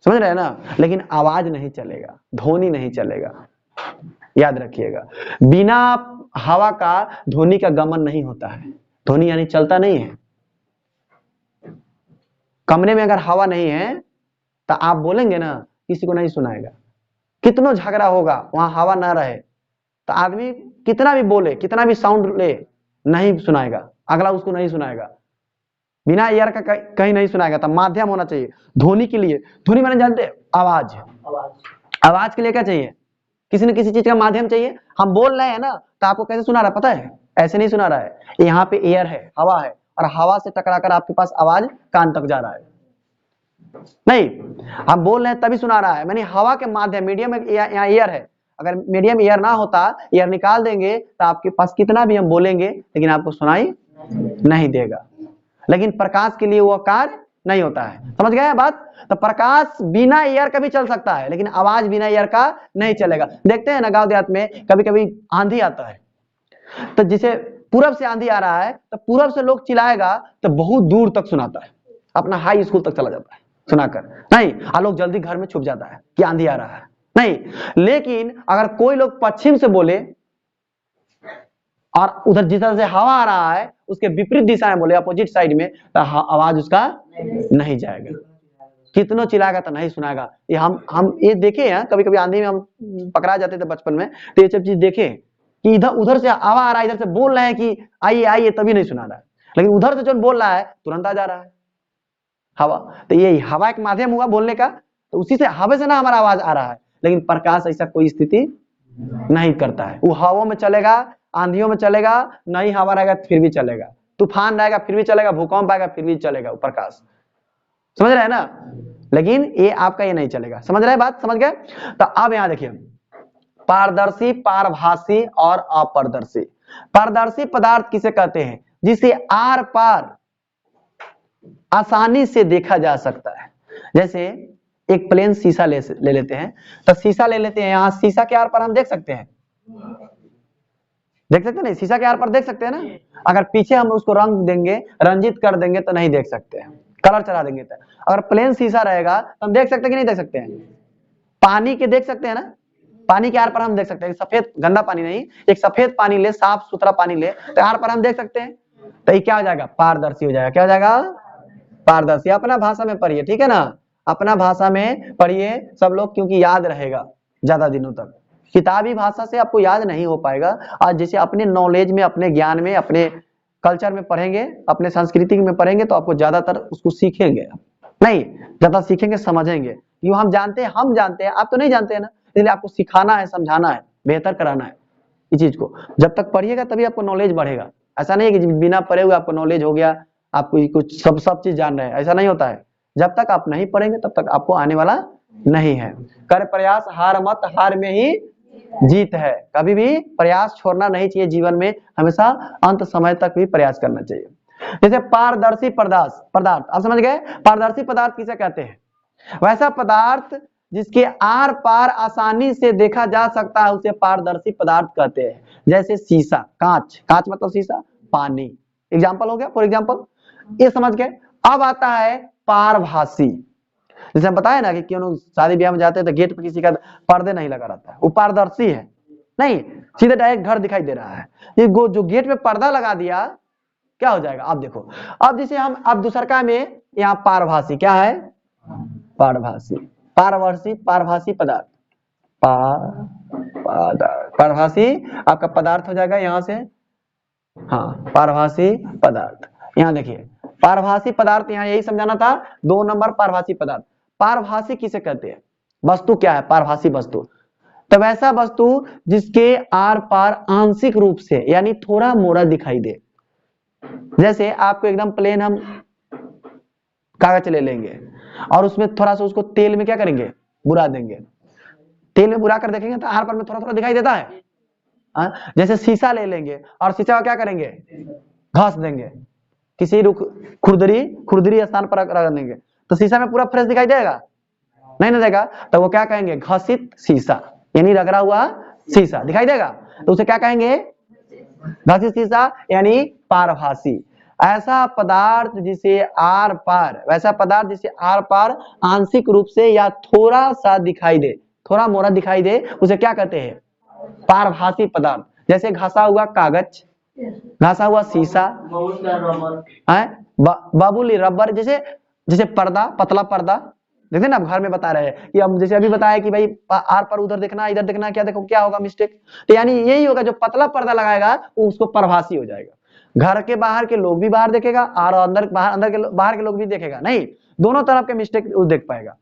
समझ रहे हैं ना? लेकिन आवाज नहीं चलेगा, ध्वनि नहीं चलेगा, याद रखिएगा। बिना हवा का ध्वनि का गमन नहीं होता है, ध्वनि यानी चलता नहीं है। कमरे में अगर हवा नहीं है तो आप बोलेंगे ना, किसी को नहीं सुनाएगा, कितना झगड़ा होगा वहां हवा ना रहे तो आदमी कितना भी बोले, कितना भी साउंड ले, नहीं सुनाएगा, अगला उसको नहीं सुनाएगा, बिना एयर का कहीं नहीं सुनाएगा। तो माध्यम होना चाहिए ध्वनि के लिए। ध्वनि माने जानते? आवाज। आवाज के लिए क्या चाहिए? किसी न किसी चीज का माध्यम चाहिए। हम बोल रहे हैं ना, तो आपको कैसे सुना रहा है पता है? ऐसे नहीं सुना रहा है, यहाँ पे एयर है, हवा है, और हवा से टकराकर आपके पास आवाज कान तक जा रहा है, नहीं। हम बोल रहे हैं तभी सुना रहा है, मैंने हवा के माध्यम, मीडियम यहाँ एयर है, अगर मीडियम एयर ना होता, एयर निकाल देंगे तो आपके पास कितना भी हम बोलेंगे लेकिन आपको सुनाई नहीं देगा। लेकिन प्रकाश के लिए वो कार्य नहीं होता है, समझ गए बात? तो प्रकाश बिना एयर का भी चल सकता है, लेकिन आवाज बिना एयर का नहीं चलेगा। देखते हैं ना गांव देहात में कभी कभी आंधी आता है, तो जिसे पूरब से आंधी आ रहा है तो पूरब से लोग चिल्लाएगा तो बहुत दूर तक सुनाता है, अपना हाई स्कूल तक चला जाता है सुनाकर, नहीं। लोग जल्दी घर में छुप जाता है कि आंधी आ रहा है, नहीं। लेकिन अगर कोई लोग पश्चिम से बोले और उधर जिस तरह से हवा आ रहा है उसके विपरीत दिशा में बोले, अपोजिट साइड में, तो आवाज उसका नहीं जाएगा, कितना चिल्लाएगा तो नहीं सुनाएगा। ये हम ये देखे हैं, कभी कभी आंधी में हम पकड़ा जाते थे बचपन में, तो ये सब चीज देखे कि इधर उधर से हवा आ रहा है, इधर से बोल रहे हैं कि आइए आइए, तभी नहीं सुना रहा है, लेकिन उधर से जो बोल रहा है तुरंत आ जा रहा है हवा। तो ये हवा एक माध्यम हुआ बोलने का, तो उसी से हवा से ना हमारा आवाज आ रहा है। लेकिन प्रकाश ऐसा कोई स्थिति नहीं करता है, वो हवा में चलेगा, आंधियों में चलेगा, नहीं हवा रहेगा फिर भी चलेगा, तूफान रहेगा फिर भी चलेगा, भूकंप आएगा फिर भी चलेगा, वो प्रकाश, समझ रहे हैं ना? लेकिन ये आपका ये नहीं चलेगा, समझ रहे हैं बात? समझ गए? तो अब यहां देखिए पारदर्शी, पारभासी और अपारदर्शी। पारदर्शी पदार्थ किसे कहते हैं? जिसे आर पार आसानी से देखा जा सकता है। जैसे एक प्लेन शीशा ले लेते हैं, तो शीशा ले लेते हैं, यहाँ शीशा के आर पार हम देख सकते हैं, देख सकते हैं ना, शीशा के आर पर देख सकते हैं ना। अगर पीछे हम उसको रंग देंगे, रंजित कर देंगे तो नहीं देख सकते हैं, कलर चला देंगे तो। अगर प्लेन शीशा रहेगा तो हम देख सकते हैं कि नहीं देख सकते हैं। पानी के देख सकते हैं ना, पानी के आर पर हम देख सकते हैं, सफेद गंदा पानी नहीं, एक सफेद पानी ले, साफ सुथरा पानी ले, तो आर पर हम देख सकते हैं। तो ये क्या हो जाएगा, पारदर्शी हो जाएगा। क्या हो जाएगा, पारदर्शी। अपना भाषा में पढ़िए, ठीक है ना, अपना भाषा में पढ़िए सब लोग, क्योंकि याद रहेगा ज्यादा दिनों तक। किताबी भाषा से आपको याद नहीं हो पाएगा। और जैसे अपने नॉलेज में, अपने ज्ञान में, अपने कल्चर में पढ़ेंगे, अपने संस्कृति में पढ़ेंगे, तो आपको ज्यादातर उसको सीखेंगे, नहीं ज्यादा सीखेंगे, समझेंगे। क्यों, हम जानते हैं, आप तो नहीं जानते हैं ना, इसलिए आपको सिखाना है, समझाना है, बेहतर कराना है इस चीज को। जब तक पढ़िएगा तभी आपको नॉलेज बढ़ेगा। ऐसा नहीं है कि बिना पढ़े हुए आपको नॉलेज हो गया, आपको कुछ सब चीज जान रहे हैं, ऐसा नहीं होता है। जब तक आप नहीं पढ़ेंगे तब तक आपको आने वाला नहीं है। कर प्रयास हार मत, हार में ही जीत है। कभी भी प्रयास छोड़ना नहीं चाहिए जीवन में, हमेशा अंत समय तक भी प्रयास करना चाहिए। जैसे पारदर्शी पदार्थ, आप समझ गए, पारदर्शी पदार्थ किसे कहते हैं, वैसा पदार्थ जिसके आर पार आसानी से देखा जा सकता है उसे पारदर्शी पदार्थ कहते हैं। जैसे शीशा, कांच मतलब शीशा, पानी एग्जाम्पल हो गया, फॉर एग्जाम्पल, ये समझ गए। अब आता है पारभासी। जैसे हम बताए ना कि क्यों शादी ब्याह में जाते हैं तो गेट पे किसी का पर्दे नहीं लगा रहता है, वो पारदर्शी है, नहीं सीधे डायरेक्ट घर दिखाई दे रहा है। ये जो गेट पे पर्दा लगा दिया, क्या हो जाएगा, आप देखो। अब जैसे हम अब दूसरका में यहाँ पारभासी, क्या है, पारभासी पदार्थ, पारभासी आपका पदार्थ हो जाएगा यहाँ से। हाँ, पारभासी पदार्थ, यहाँ देखिए पारभासी पदार्थ, यहाँ यही समझाना था। 2 नंबर पारभासी पदार्थ। पारभासी किसे कहते हैं, वस्तु क्या है, पारभासी वस्तु तो वैसा वस्तु जिसके आर पार आंशिक रूप से यानी थोड़ा मोड़ा दिखाई दे। जैसे आपको एकदम प्लेन हम कागज ले लेंगे और उसमें थोड़ा सा उसको तेल में क्या करेंगे, बुरा देंगे, तेल में बुरा कर देखेंगे तो आर पार में थोड़ा थोड़ा दिखाई देता है। जैसे शीशा ले लेंगे और शीशा का क्या करेंगे, घस देंगे, किसी खुरदरी स्थान पर रख देंगे, तो शीशा में पूरा फ्रेश दिखाई देगा, नहीं ना देगा। तो वो क्या कहेंगे, घसित शीशा, यानी रगड़ा हुआ शीशा दिखाई देगा, तो उसे क्या कहेंगे, घसित शीशा यानी पारभासी। ऐसा पदार्थ जिसे आर पार, वैसा पदार्थ जिसे आर पार आंशिक रूप से या थोड़ा सा दिखाई दे, थोड़ा मोड़ा दिखाई दे, उसे क्या कहते हैं, पारभासी पदार्थ। जैसे घसा हुआ कागज, घसा हुआ शीशा, बाबुली रबर, जैसे पर्दा, पतला पर्दा, देखते ना आप घर में बता रहे हैं कि हम जैसे अभी बताया कि भाई आर पर उधर देखना, इधर देखना, क्या देखो क्या होगा मिस्टेक, तो यानी यही होगा, जो पतला पर्दा लगाएगा वो उसको परभासी हो जाएगा। घर के बाहर के लोग भी बाहर देखेगा और अंदर बाहर के लोग भी देखेगा, नहीं दोनों तरफ के मिस्टेक वो देख पाएगा,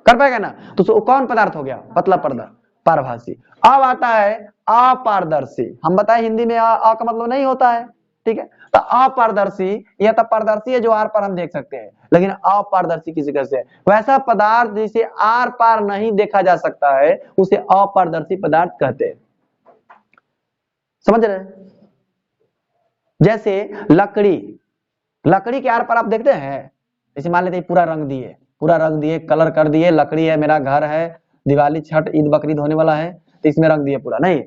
कर पाएगा ना। तो कौन पदार्थ हो गया, पतला पर्दा, पारभासी। अब आता है अपारदर्शी। हम बताए हिंदी में आ का मतलब नहीं होता है, ठीक है। तो अपारदर्शी, यह तो पारदर्शी है जो आर पार हम देख सकते हैं, लेकिन अपारदर्शी किसी कैसे है, वैसा पदार्थ जिसे आर पार नहीं देखा जा सकता है उसे अपारदर्शी पदार्थ कहते हैं। समझ रहे हैं। जैसे लकड़ी के आर पार आप देखते हैं, जैसे मान लेते हैं पूरा रंग दिए, कलर कर दिए, लकड़ी है, मेरा घर है, दिवाली छठ ईद बकरीद होने वाला है तो इसमें रंग दिए पूरा, नहीं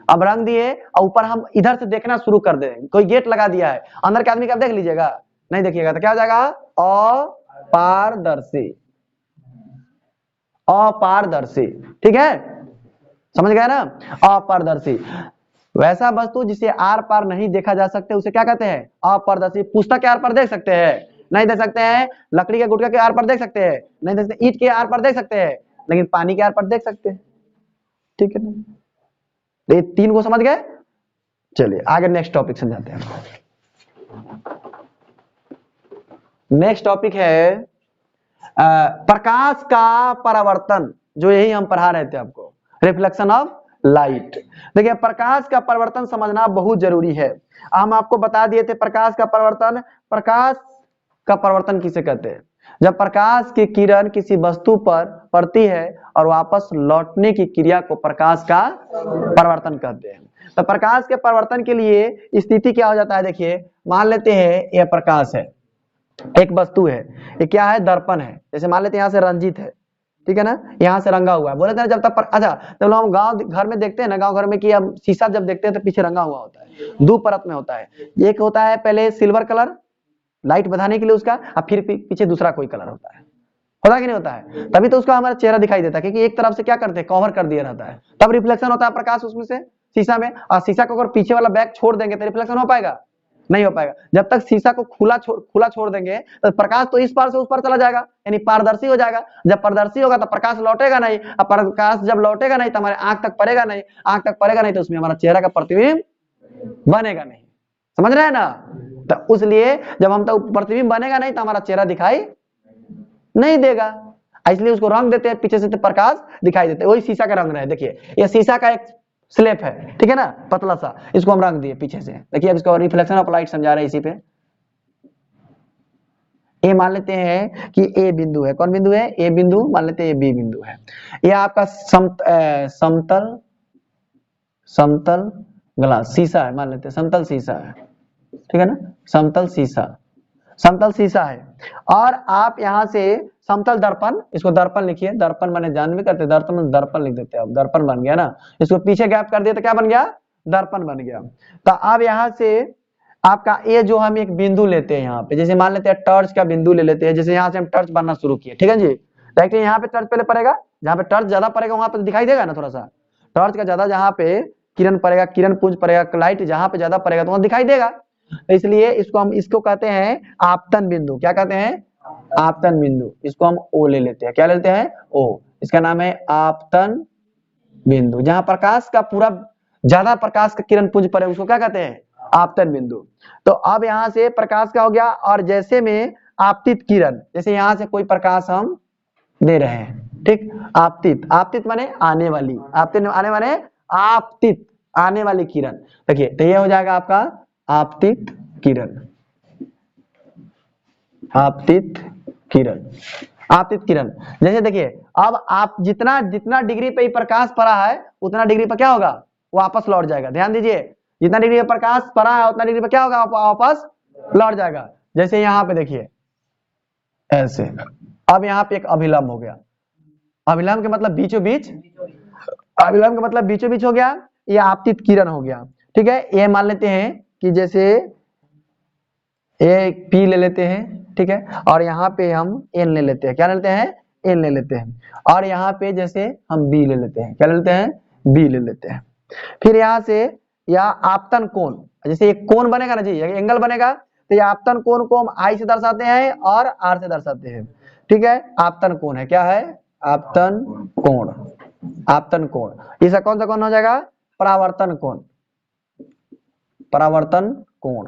अब रंग दिए और ऊपर हम इधर से देखना शुरू कर दें, कोई गेट लगा दिया है, अंदर के आदमी का देख लीजिएगा, नहीं देखिएगा, तो क्या हो जाएगा, अपारदर्शी, ठीक है, समझ गए ना, अपारदर्शी। वैसा वस्तु जिसे आर पार नहीं देखा जा सकते उसे क्या कहते हैं, अपारदर्शी। पुस्तक के आर पार देख सकते हैं, नहीं देख सकते हैं, लकड़ी के गुटके के आर पार देख सकते हैं, नहीं देख सकते, ईंट के आर पार देख सकते हैं, लेकिन पानी के आर पार देख सकते हैं, ठीक है ना। ये 3 को समझ गए। चलिए आगे नेक्स्ट टॉपिक समझाते हैं। नेक्स्ट टॉपिक है प्रकाश का परावर्तन, जो यही हम पढ़ा रहे थे आपको, रिफ्लेक्शन ऑफ लाइट। देखिए प्रकाश का परिवर्तन समझना बहुत जरूरी है। हम आपको बता दिए थे प्रकाश का परिवर्तन किसे कहते हैं, जब प्रकाश की किरण किसी वस्तु पर पड़ती है और वापस लौटने की क्रिया को प्रकाश का परिवर्तन कहते हैं। तो प्रकाश के परिवर्तन के लिए स्थिति क्या हो जाता है, देखिए मान लेते हैं यह प्रकाश है, एक वस्तु है, ये क्या है, दर्पण है, जैसे मान लेते हैं यहाँ से रंजित है, ठीक है ना, यहाँ से रंगा हुआ है। बोले थे ना जब तक अच्छा, जब हम गांव घर में देखते हैं ना, गांव घर में कि हम शीशा जब देखते हैं तो पीछे रंगा हुआ होता है, दो परत में होता है। एक होता है पहले सिल्वर कलर लाइट बढ़ाने के लिए उसका, और फिर पीछे दूसरा कोई कलर होता है कि नहीं होता है? तभी तो उसका हमारा चेहरा दिखाई देता है, क्योंकि एक तरफ से क्या करते हैं, कवर कर दिया रहता है, तब रिफ्लेक्शन होता है प्रकाश उसमें से शीशा में। और शीशा को अगर पीछे वाला बैक छोड़ देंगे तो रिफ्लेक्शन हो पाएगा? नहीं हो पाएगा। जब तक शीशा को खुला छोड़ देंगे तो प्रकाश तो इस पार से उस पार चला जाएगा, यानी पारदर्शी हो जाएगा। जब पारदर्शी होगा तो प्रकाश लौटेगा नहीं, और प्रकाश जब लौटेगा नहीं तो हमारे आंख तक पड़ेगा नहीं, आंख तक पड़ेगा नहीं तो उसमें हमारा चेहरा का प्रतिबिंब बनेगा नहीं। समझ रहे हैं ना? तो इसलिए जब हम तो प्रतिबिंब बनेगा नहीं तो हमारा चेहरा दिखाई नहीं देगा, इसलिए उसको रंग देते हैं, पीछे से तो प्रकाश दिखाई देते हैं। वही शीशा का रंग रहे, देखिए ये शीशा का एक स्लेब है, ठीक है ना, पतला सा, इसको हम रंग दिए पीछे से। देखिए अब इसको रिफ्लेक्शन ऑफ लाइट समझा रहे हैं इसी पे। ए मान लेते हैं कि ए बिंदु है, कौन बिंदु है? ए बिंदु मान लेते हैं, ये बी बिंदु है। यह आपका समतल ग्लास शीशा है, मान लेते हैं समतल शीशा है, ठीक है ना, समतल शीशा है। और आप यहाँ से समतल दर्पण, इसको दर्पण लिखिए, दर्पण माने जान भी करते, दर्पण लिख देते हैं, अब दर्पण बन गया ना। इसको पीछे गैप कर दिया तो क्या बन गया? दर्पण बन गया। तो अब यहाँ से आपका ए जो हम एक बिंदु लेते हैं यहाँ पे, जैसे मान लेते हैं टॉर्च का बिंदु ले लेते हैं, जैसे यहाँ से हम टॉर्च बनना शुरू किए, ठीक है जी। देखिए यहाँ पे टॉर्च पहले पड़ेगा, जहाँ पे टॉर्च ज्यादा पड़ेगा वहां पे दिखाई देगा ना, थोड़ा सा टॉर्च का ज्यादा जहाँ पे किरण पड़ेगा, किरण पुंज पड़ेगा, लाइट जहाँ पे ज्यादा पड़ेगा तो वहां दिखाई देगा। इसलिए इसको कहते हैं आपतन बिंदु। क्या कहते हैं? आपतन बिंदु। इसको हम ओ ले लेते हैं, क्या लेते हैं? ओ। इसका नाम है आपतन बिंदु। जहां प्रकाश का पूरा ज्यादा प्रकाश का किरण पुंज पड़े उसको क्या कहते हैं? आपतन बिंदु। तो अब यहाँ से प्रकाश का हो गया, और जैसे में आपतित किरण, जैसे यहाँ से कोई प्रकाश हम दे रहे हैं, ठीक, आपतित माने आने वाली, आपतित आने माने आपतित आने वाली किरण। देखिए तो ये हो जाएगा आपका आपतित किरण, आपतित किरण। जैसे देखिए अब आप जितना डिग्री पे प्रकाश पड़ा है उतना डिग्री पर क्या होगा? वापस लौट जाएगा। ध्यान दीजिए, जितना डिग्री पे प्रकाश पड़ा है उतना डिग्री पे क्या होगा? वापस लौट जाएगा। जैसे यहाँ पे देखिए ऐसे, अब यहाँ पे एक अभिलंब हो गया, अभिलंब के मतलब बीचों बीच, अभिलंब का मतलब बीचों बीच हो गया, ये आपतित किरण हो गया, ठीक है। ये मान लेते हैं कि जैसे ए पी ले लेते हैं, ठीक है, और यहाँ पे हम एन ले लेते हैं, क्या लेते हैं? एन ले लेते हैं। और यहाँ पे जैसे हम बी ले लेते हैं, क्या ले लेते हैं? बी ले लेते हैं। फिर यहाँ से या आपतन कोण, जैसे एक कोण बनेगा ना जी, एंगल बनेगा, तो ये आपतन कोण को हम आई से दर्शाते हैं और आर से दर्शाते हैं, ठीक है। आपतन कोण है, क्या है? आपतन कोण। आपतन कोण इसका कौन सा कोण हो जाएगा? परावर्तन कोण, परावर्तन कोण,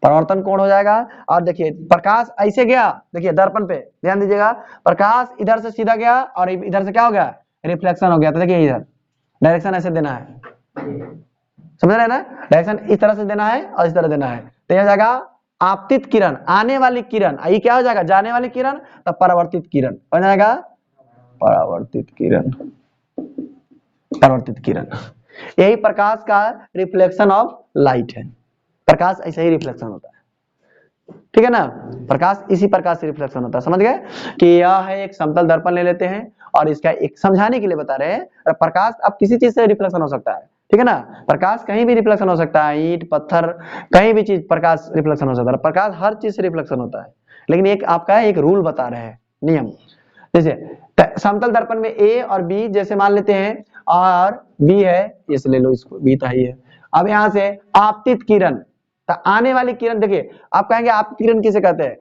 परावर्तन कोण हो जाएगा। और देखिए प्रकाश ऐसे गया, देखिए दर्पण पे ध्यान दीजिएगा, प्रकाश इधर से सीधा गया और इधर से क्या हो गया? रिफ्लेक्शन हो गया। तो देखिए इधर डायरेक्शन ऐसे देना है, समझ रहे हैं ना? डायरेक्शन इस तरह से देना है और इस तरह देना है, तो यह जाएगा आपतित किरण, आने वाली किरण। ये क्या हो जाएगा? जाने वाली किरण, तब परावर्तित किरण हो जाएगा, परावर्तित किरण, परावर्तित किरण। यही प्रकाश का रिफ्लेक्शन ऑफ लाइट है। प्रकाश ऐसे ही रिफ्लेक्शन होता है, ठीक है ना, प्रकाश इसी प्रकार से रिफ्लेक्शन होता है। समझ गए कि यह है एक समतल दर्पण ले लेते हैं, और इसका एक समझाने के लिए बता रहे हैं, प्रकाश अब किसी चीज से रिफ्लेक्शन हो सकता है, ठीक है ना, प्रकाश कहीं भी रिफ्लेक्शन हो सकता है, ईंट पत्थर कहीं भी चीज प्रकाश रिफ्लेक्शन हो सकता है, प्रकाश हर चीज से रिफ्लेक्शन होता है। लेकिन एक आपका एक रूल बता रहे हैं, नियम। जैसे समतल दर्पण में ए और बी, जैसे मान लेते हैं, और बी है, इसे ले लो, इसको बी तो ही है। अब यहाँ से आपतित किरण, तो आने वाली किरण, देखिए आप कहेंगे आपतित किरण किसे कहते हैं?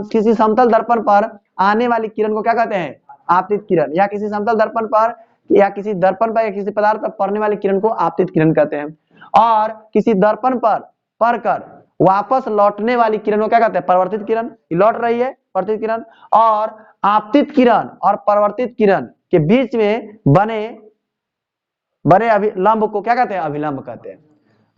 किसी समतल दर्पण पर आने वाली किरण को क्या कहते हैं? आपतित किरण। या किसी समतल दर्पण पर या किसी दर्पण पर या किसी पदार्थ पर पड़ने वाली किरण को आपतित किरण कहते हैं। और किसी दर्पण पर पड़कर वापस लौटने वाली किरण को क्या कहते हैं? परावर्तित किरण। लौट रही है, परावर्तित किरण। और आपतित किरण और परावर्तित किरण के बीच में बने अभिलंब को क्या कहते हैं? अभिलंब कहते हैं।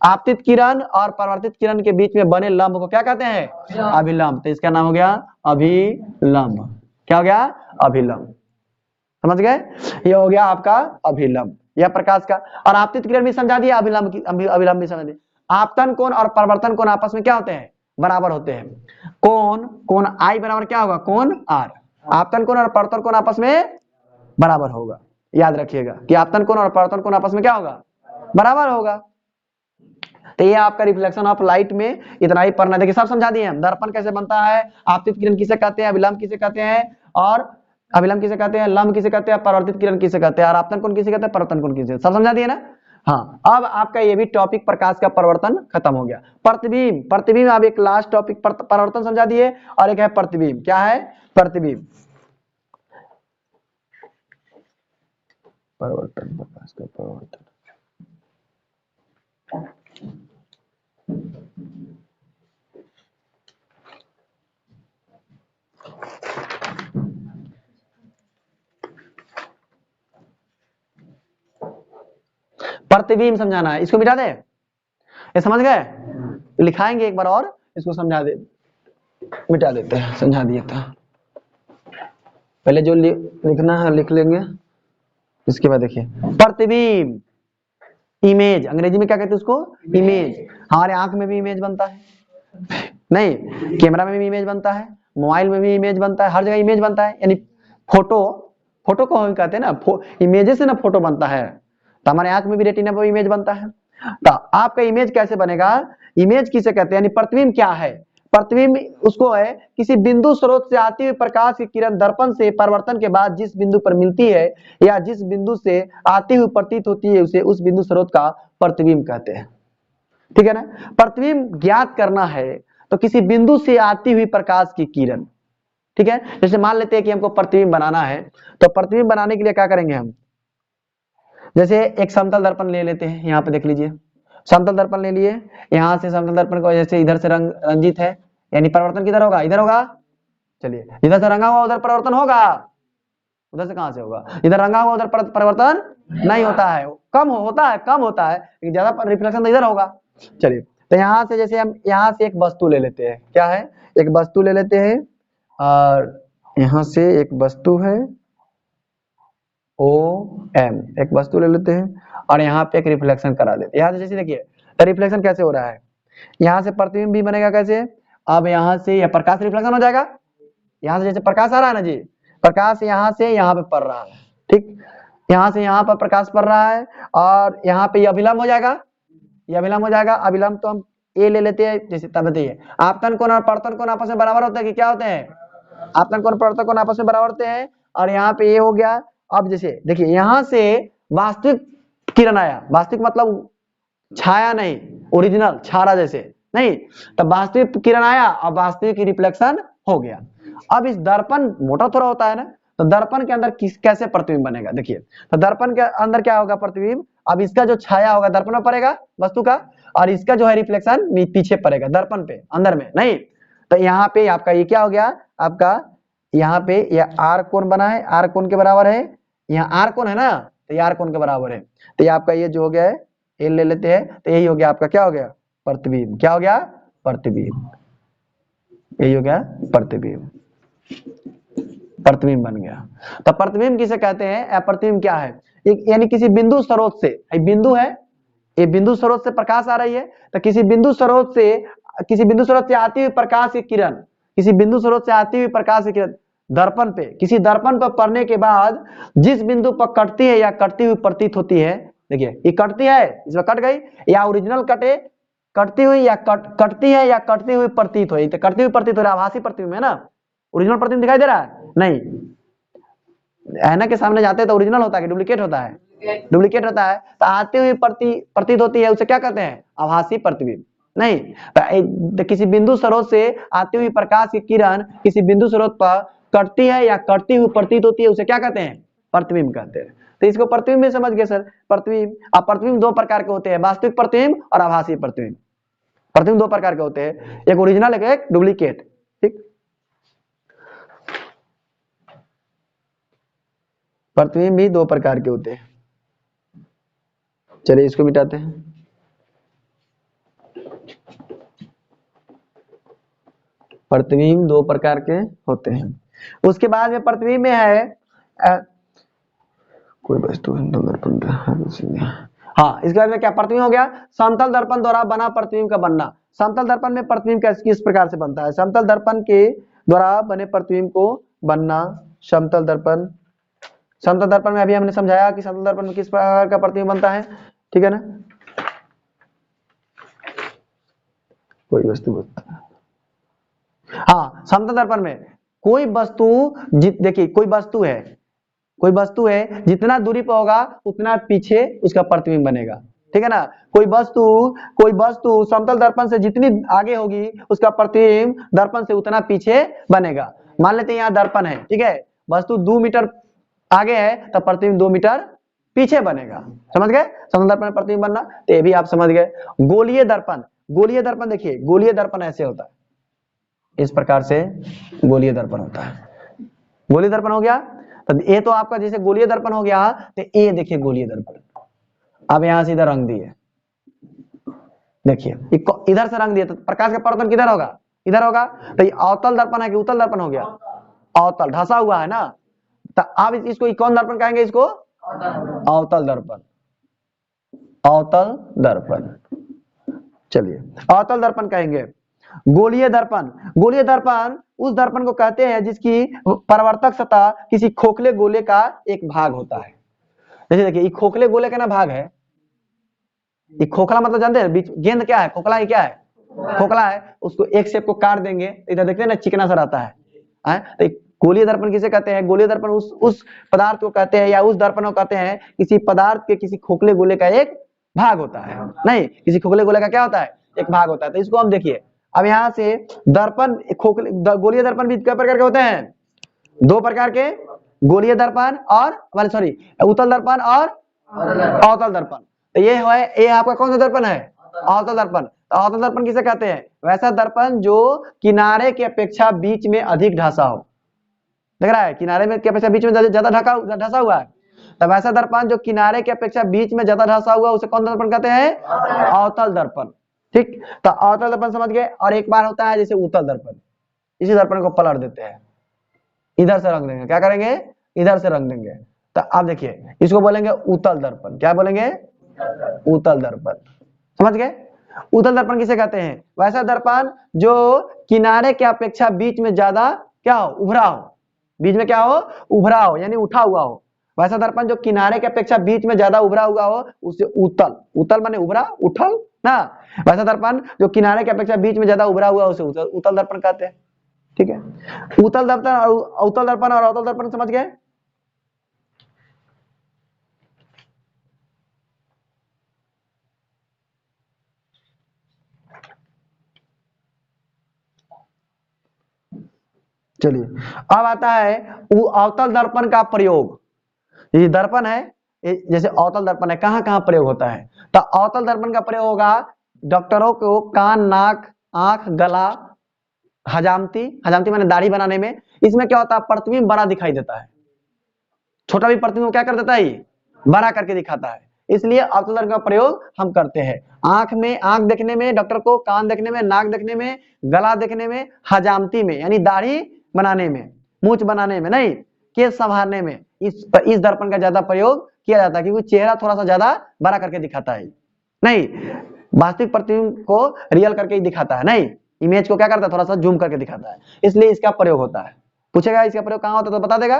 आपतित किरण और परावर्तित किरण के बीच में बने लंब को क्या कहते हैं? अभिलंब। तो इसका नाम हो गया अभिलंब। क्या हो गया? अभिलंब। समझ गए? ये हो गया आपका अभिलंब, यह प्रकाश का। और आपतित किरण भी समझा दिया, अभिलंब भी समझ दिया। आपतन कोण और परावर्तन कोण आपस में क्या होते हैं? बराबर होते हैं। कोण आई बराबर क्या होगा? कोण आर। आपतन कोण और परतन कोण आपस में बराबर होगा। याद रखिएगा कि आपतन कोण और परतन कोण आपस में क्या होगा, बराबर होगा। तो ये आपका रिफ्लेक्शन ऑफ लाइट में इतना ही पढ़ना। देखिए सब समझा दिए हम, दर्पण कैसे बनता है, आपतित किरण किसे कहते हैं, अभिलंब किसे कहते हैं, और अभिलंब किसे कहते हैं, लंब किसे कहते हैं, परावर्तित किरण किसे कहते हैं, और आपतन कोण किसे कहते हैं, परावर्तन कोण किसे, सब समझा दिए ना। हाँ, अब आपका ये भी टॉपिक प्रकाश का परिवर्तन खत्म हो गया। प्रतिबिंब, प्रतिबिंब अब एक लास्ट टॉपिक परिवर्तन समझा दिए, और एक है प्रतिबिंब। क्या है प्रतिबिंब, परिवर्तन, प्रकाश का परिवर्तन। प्रतिबिंब समझाना है, इसको मिटा दे, ये समझ गए, लिखाएंगे एक बार और इसको समझा दे, मिटा देते हैं, समझा दिया था। पहले जो लिखना है लिख लेंगे, इसके बाद देखिए प्रतिबिंब, इमेज, अंग्रेजी में क्या कहते हैं उसको, इमेज। हमारे आंख में भी इमेज बनता है, नहीं, कैमरा में भी इमेज बनता है, मोबाइल में भी इमेज बनता है, हर जगह इमेज बनता है। यानी फोटो, फोटो को हम कहते हैं ना, इमेजेस से ना फोटो बनता है। तो हमारे आंख में भी रेटिना पर इमेज बनता है। तो आपका इमेज कैसे बनेगा, इमेज किसे कहते हैं, यानी प्रतिबिंब क्या है, प्रतिबिंब उसको है किसी बिंदु स्रोत से आती हुई प्रकाश की किरण दर्पण से परिवर्तन के बाद जिस बिंदु पर मिलती है या जिस बिंदु से आती हुई प्रतीत होती है, उसे उस बिंदु स्रोत का प्रतिबिंब कहते हैं। ठीक है ना। प्रतिबिंब ज्ञात करना है तो किसी बिंदु से आती हुई प्रकाश की किरण, ठीक है। जैसे मान लेते हैं कि हमको प्रतिबिंब बनाना है, तो प्रतिबिंब बनाने के लिए क्या करेंगे हम, जैसे एक समतल दर्पण ले लेते हैं, यहाँ पे देख लीजिए, समतल दर्पण ले लिए, यहाँ से समतल दर्पण को जैसे इधर से रंजित है, यानी परिवर्तन किधर होगा, इधर होगा। चलिए, इधर से रंगा हुआ उधर परिवर्तन होगा, उधर से कहां से होगा, इधर रंगा हुआ उधर परिवर्तन नहीं होता है, कम होता है, कम होता है, लेकिन ज्यादा रिफ्लेक्शन तो इधर होगा। चलिए, तो यहाँ से जैसे हम यहाँ से एक वस्तु ले लेते हैं, क्या है, एक वस्तु ले लेते हैं, और यहाँ से एक वस्तु है OM, एक वस्तु ले लेते हैं, और यहाँ पे एक रिफ्लेक्शन करा देते हैं। यहाँ से जैसे देखिए रिफ्लेक्शन कैसे हो रहा है, यहाँ से प्रतिबिंब भी बनेगा कैसे, अब यहाँ से यह प्रकाश रिफ्लेक्शन हो जाएगा, यहाँ से जैसे प्रकाश आ रहा है ना जी, प्रकाश यहाँ से यहाँ पे पड़ रहा है, ठीक, यहाँ से यहाँ पर प्रकाश पड़ रहा है, और यहाँ पे ये अभिलंब हो जाएगा, ये अभिलंब हो जाएगा। अभिलंब तो हम ए ले लेते हैं, जैसे तब बताइए, आपतन कोण और परतन कोण आपस में बराबर होता है कि क्या होते हैं, आपतन कोण परतन कोण आपस में बराबर होते हैं, और यहाँ पे ये हो गया। अब जैसे देखिए यहाँ से वास्तविक किरण आया, वास्तविक मतलब छाया नहीं, ओरिजिनल छारा जैसे नहीं, तब वास्तविक किरण आया और वास्तविक रिफ्लेक्शन हो गया। अब इस दर्पण मोटा थोड़ा होता है ना, तो दर्पण के अंदर कैसे प्रतिबिंब बनेगा, देखिए, तो दर्पण के अंदर क्या होगा प्रतिबिंब, अब इसका जो छाया होगा दर्पण में पड़ेगा वस्तु का, और इसका जो है रिफ्लेक्शन पीछे पड़ेगा दर्पण पे, अंदर में नहीं। तो यहाँ पे आपका ये क्या हो गया, आपका यहाँ पे यह आर कोण बना है, आर कोण के बराबर है, यहाँ आर कोण है ना, तो ये आर कोण के बराबर है। तो ये आपका ये जो हो गया है, ए ले लेते हैं, तो यही हो गया आपका क्या हो गया, प्रतिबिंब। क्या हो गया, प्रतिबिंब, यही हो गया प्रतिबिंब, प्रतिबिंब बन गया। तो प्रतिबिंब किसे कहते हैं, प्रतिबिंब क्या है, यानी किसी बिंदु स्रोत से, बिंदु है, ये बिंदु स्रोत से प्रकाश आ रही है, तो किसी बिंदु स्रोत से आती हुई प्रकाश की किरण, किसी बिंदु स्रोत से आती हुई प्रकाश की किरण दर्पण पे, किसी दर्पण पर पड़ने के बाद जिस बिंदु पर कटती है या कटती हुई प्रतीत होती है, देखिए ये कटती है, इसमें कट गई, या ओरिजिनल कटे, कटती हुई या कटती है या कटती हुई प्रतीत हुई, तो कटती हुई प्रतीत हो रहा है, आभासी प्रतिबिंब है ना, ओरिजिनल प्रतिबिंब दिखाई दे रहा है नहीं, ऐना के सामने जाते हैं तो ओरिजिनल होता है कि डुप्लीकेट होता है, डुप्लीकेट होता है, तो आती हुई प्रतीत होती है, उसे क्या कहते हैं, आभासी प्रतिबिंब नहीं। तो किसी बिंदु स्रोत से आती हुई प्रकाश की किरण किसी बिंदु स्रोत पर कटती है या कटती हुई प्रतीत होती है, उसे क्या कहते हैं, प्रतिबिंब कहते हैं। तो इसको प्रतिबिंब में समझ गए सर, प्रतिबिंब। अब प्रतिबिंब दो प्रकार के होते हैं, वास्तविक प्रतिबिंब और आभासी प्रतिबिंब। प्रतिबिंब दो प्रकार के होते हैं, एक ओरिजिनल एक डुप्लीकेट, ठीक। प्रतिबिंब भी दो प्रकार के होते हैं, चलिए इसको मिटाते हैं। प्रतिबिंब दो प्रकार के होते हैं। उसके बाद में प्रतिबिंब में है कोई वस्तु, हाँ, इसके बाद में क्या प्रतिबिंब हो गया, समतल दर्पण द्वारा बना प्रतिबिंब का बनना। समतल दर्पण में प्रतिबिंब किस प्रकार से बनता है, समतल दर्पण के द्वारा बने प्रतिबिंब को बनना, समतल दर्पण। समतल दर्पण में अभी हमने समझाया कि समतल दर्पण में किस प्रकार का प्रतिबिंब बनता है, ठीक है ना। कोई वस्तु, हाँ समतल दर्पण में कोई वस्तु, देखिए कोई वस्तु है जितना दूरी पर होगा उतना पीछे उसका प्रतिबिंब बनेगा, ठीक है ना। कोई वस्तु समतल दर्पण से जितनी आगे होगी उसका प्रतिबिंब दर्पण से उतना पीछे बनेगा। मान लेते हैं यहाँ दर्पण है, ठीक है, वस्तु 2 मीटर आगे है तो प्रतिबिंब 2 मीटर पीछे बनेगा, समझ गए समतल दर्पण में प्रतिबिंब बनना, तो ये भी आप समझ गए। गोलीय दर्पण देखिए, गोलीय दर्पण ऐसे होता है, इस प्रकार से गोलीय दर्पण होता है। गोलीय दर्पण हो गया, तो ये तो आपका जैसे गोलीय दर्पण हो गया, तो ये देखिए गोलीय दर्पण। अब यहां से इधर रंग दिए, देखिए इधर से रंग दिए तो प्रकाश का परावर्तन किधर होगा, इधर होगा। तो ये अवतल दर्पण है कि उत्तल दर्पण हो गया, अवतल, ढसा हुआ है ना। तो अब इसको कौन दर्पण कहेंगे, इसको अवतल दर्पण, अवतल दर्पण। चलिए अवतल दर्पण कहेंगे। गोलीय दर्पण उस दर्पण को कहते हैं जिसकी परावर्तक सतह किसी खोखले गोले का एक भाग होता है। जैसे देखिए ये खोखले गोले का ना भाग है, ये खोखला मतलब जानते हैं बीच गेंद क्या है, खोखला ही क्या है, खोखला है, उसको एक शेप को काट देंगे, इधर देखते हैं ना चिकना सा रहता है। तो गोलीय दर्पण किसे कहते हैं, गोलीय दर्पण उस पदार्थ को कहते हैं या उस दर्पण को कहते हैं किसी पदार्थ के किसी खोखले गोले का एक भाग होता है, नहीं किसी खोखले गोले का क्या होता है, एक भाग होता है। तो इसको हम देखिए, अब यहाँ से दर्पण खोखले गोलीय दर्पण भी कई प्रकार के होते हैं, 2 प्रकार के, गोलीय दर्पण और सॉरी उत्तल दर्पण और अवतल दर्पण। तो ये आपका कौन सा दर्पण है, अवतल दर्पण। तो अवतल दर्पण किसे कहते हैं, वैसा दर्पण जो किनारे की अपेक्षा बीच में अधिक ढसा हो, देख रहा है किनारे में की अपेक्षा बीच में ज्यादा ढसा हुआ है, तब ऐसा दर्पण जो किनारे की अपेक्षा बीच में ज्यादा ढसा हुआ उसे कौन दर्पण कहते हैं, अवतल दर्पण। ठीक, तो अवतल दर्पण समझ गए। और एक बार होता है जैसे उत्तल दर्पण, इसी दर्पण को पलट देते हैं, इधर से रंग देंगे, क्या करेंगे, इधर से रंग देंगे। तो आप देखिए इसको बोलेंगे उत्तल दर्पण, क्या बोलेंगे, उत्तल दर्पण, समझ गए। उत्तल दर्पण किसे कहते हैं, वैसा दर्पण जो किनारे की अपेक्षा बीच में ज्यादा क्या हो, उभरा हो, बीच में क्या हो, उभरा हो यानी उठा हुआ हो। वैसा दर्पण जो किनारे की अपेक्षा बीच में ज्यादा उभरा हुआ हो उसे उत्तल, उत्तल माने उभरा, उठल ना, वैसा दर्पण जो किनारे की अपेक्षा बीच में ज्यादा उभरा हुआ उसे उत्तल दर्पण कहते हैं। ठीक है, उत्तल दर्पण और अवतल दर्पण समझ गए। चलिए अब आता है अवतल दर्पण का प्रयोग। ये दर्पण है, जैसे अवतल दर्पण है, कहां कहां प्रयोग होता है, तो अवतल दर्पण का प्रयोग होगा डॉक्टरों को कान, नाक, आंख, गला, हजामती माने दाढ़ी बनाने में। इसमें क्या होता है, प्रतिबिंब बड़ा दिखाई देता है, छोटा भी प्रतिबिंब क्या कर देता है, बड़ा करके दिखाता है, इसलिए अवतल दर्पण का प्रयोग हम करते हैं। आंख में, आंख देखने में डॉक्टर को, कान देखने में, नाक देखने में, गला देखने में, हजामती में यानी दाढ़ी बनाने में, मूंछ बनाने में नहीं, केस संवारने में इस दर्पण का ज्यादा प्रयोग किया जाता है, क्योंकि चेहरा थोड़ा सा ज्यादा बड़ा करके दिखाता है, नहीं वास्तविक प्रतिबिंब को रियल करके ही दिखाता है, नहीं इमेज को क्या करता है, थोड़ा सा जूम करके दिखाता है, इसलिए इसका प्रयोग होता है। पूछेगा इसका प्रयोग कहां होता है तो बता देगा,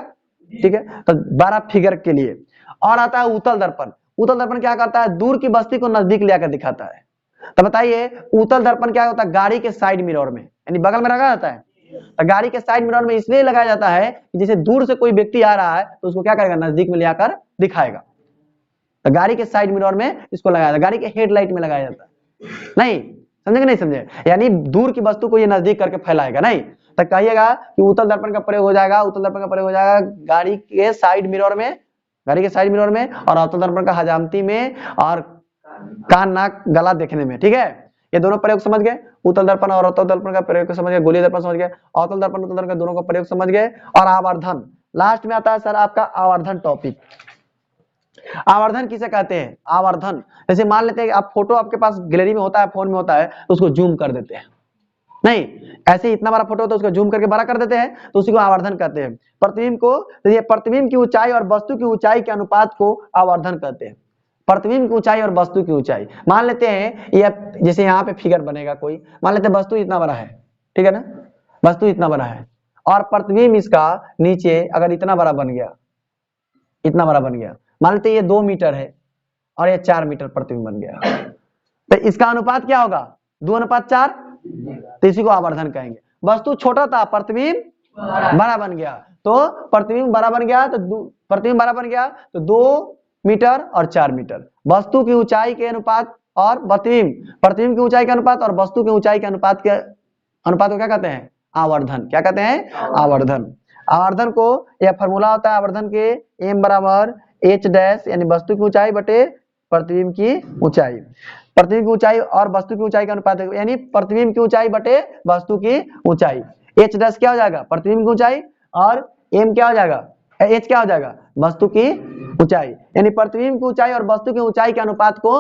ठीक है। तो 12 फिगर के लिए। और आता है उत्तल दर्पण। उत्तल दर्पण क्या करता है, दूर की बस्ती को नजदीक लेकर दिखाता है। तो बताइए उत्तल दर्पण क्या होता है, गाड़ी के साइड मिरर में यानी बगल में लगा जाता है, तो गाड़ी के साइड मिरर में इसलिए लगाया जाता है कि जैसे दूर से कोई व्यक्ति आ रहा है तो उसको क्या करेगा, नजदीक में लाकर दिखाएगा। तो गाड़ी के साइड मिरर में इसको लगाया जाता है, गाड़ी के हेडलाइट में लगाया जाता है, नहीं समझे कि नहीं समझे, यानी दूर की वस्तु को ये नजदीक करके फैलाएगा, नहीं तो कहिएगा कि उत्तल दर्पण का प्रयोग हो जाएगा, उत्तल दर्पण का प्रयोग हो जाएगा गाड़ी के साइड मिरर में, गाड़ी के साइड मिरर में, और अवतल दर्पण का हजामती में और कान, नाक, गला देखने में। ठीक है, ये दोनों प्रयोग समझ गए, उत्तल दर्पण और अवतल दर्पण का प्रयोग समझ गए, गोलीय दर्पण समझ गए, अवतल दर्पण उत्तल दर्पण का दोनों का प्रयोग समझ गए। और आवर्धन लास्ट में आता है सर आपका आवर्धन टॉपिक। आवर्धन किसे कहते हैं, आवर्धन जैसे मान लेते हैं आप फोटो आपके पास गैलरी में होता है, फोन में होता है, तो उसको जूम कर देते हैं, नहीं ऐसे इतना बड़ा फोटो होता है उसको जूम करके बड़ा कर देते हैं, तो उसी को आवर्धन कहते हैं। प्रतिबिंब को, ये प्रतिबिंब की ऊंचाई और वस्तु की ऊंचाई के अनुपात को आवर्धन कहते हैं। प्रतिबिंब की ऊंचाई और वस्तु की ऊंचाई, मान लेते हैं ये जैसे यहाँ पे फिगर बनेगा कोई, मान लेते हैं वस्तु इतना बड़ा है, ठीक है ना, वस्तु इतना बड़ा है और प्रतिबिंब इसका नीचे अगर इतना बड़ा बन गया, इतना बड़ा बन गया, मान लेते ये 2 मीटर है और ये 4 मीटर प्रतिबिंब बन गया, तो इसका अनुपात क्या होगा? 2:4। तो इसी को आवर्धन कहेंगे। वस्तु छोटा था, प्रतिबिंब बड़ा बन गया, तो प्रतिबिंब बड़ा बन गया तो 2 मीटर और 4 मीटर। वस्तु की ऊंचाई के अनुपात और प्रतिबिंब की ऊंचाई के अनुपात और वस्तु की ऊंचाई के अनुपात को क्या कहते हैं? आवर्धन। क्या कहते हैं? आवर्धन। आवर्धन को यह फॉर्मूला होता है आवर्धन के, m बराबर h डैश यानी वस्तु की ऊंचाई बटे प्रतिबिंब की ऊंचाई। प्रतिबिंब की ऊंचाई और वस्तु की ऊंचाई का अनुपात यानी प्रतिबिंब की ऊंचाई बटे वस्तु की ऊंचाई। h डैश क्या हो जाएगा? प्रतिबिंब की ऊंचाई, और m क्या हो जाएगा? h क्या हो जाएगा? वस्तु की ऊंचाई। यानी प्रतिबिंब की ऊंचाई और वस्तु की ऊंचाई के अनुपात को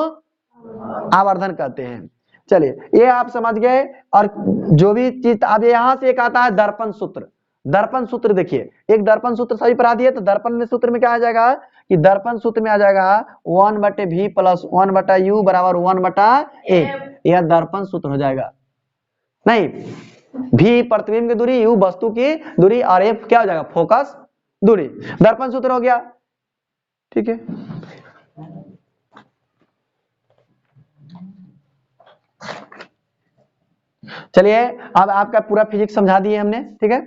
आवर्धन कहते हैं। चलिए ये आप समझ गए। और जो भी चीज, अब यहां से एक आता है दर्पण सूत्र। दर्पण सूत्र देखिए, एक दर्पण सूत्र सभी पढ़ा दिए, तो दर्पण में सूत्र में क्या आ जाएगा कि दर्पण सूत्र में आ जाएगा 1/v + 1/u बराबर 1/a। यह दर्पण सूत्र हो जाएगा। नहीं, v प्रतिबिंब की दूरी, u वस्तु की दूरी और f क्या हो जाएगा? फोकस दूरी। दर्पण सूत्र हो गया। ठीक है, चलिए अब आपका पूरा फिजिक्स समझा दिए हमने। ठीक है,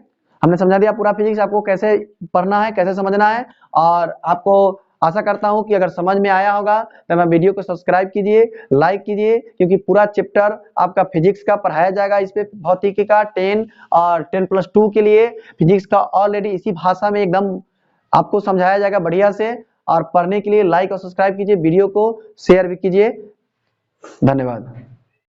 हमने समझा दिया पूरा फिजिक्स, आपको कैसे पढ़ना है, कैसे समझना है। और आपको आशा करता हूं कि अगर समझ में आया होगा तो मैं वीडियो को सब्सक्राइब कीजिए, लाइक कीजिए, क्योंकि पूरा चैप्टर आपका फिजिक्स का पढ़ाया जाएगा इस पे। भौतिकी का 10 और 10+2 के लिए फिजिक्स का ऑलरेडी इसी भाषा में एकदम आपको समझाया जाएगा बढ़िया से। और पढ़ने के लिए लाइक और सब्सक्राइब कीजिए, वीडियो को शेयर भी कीजिए। धन्यवाद।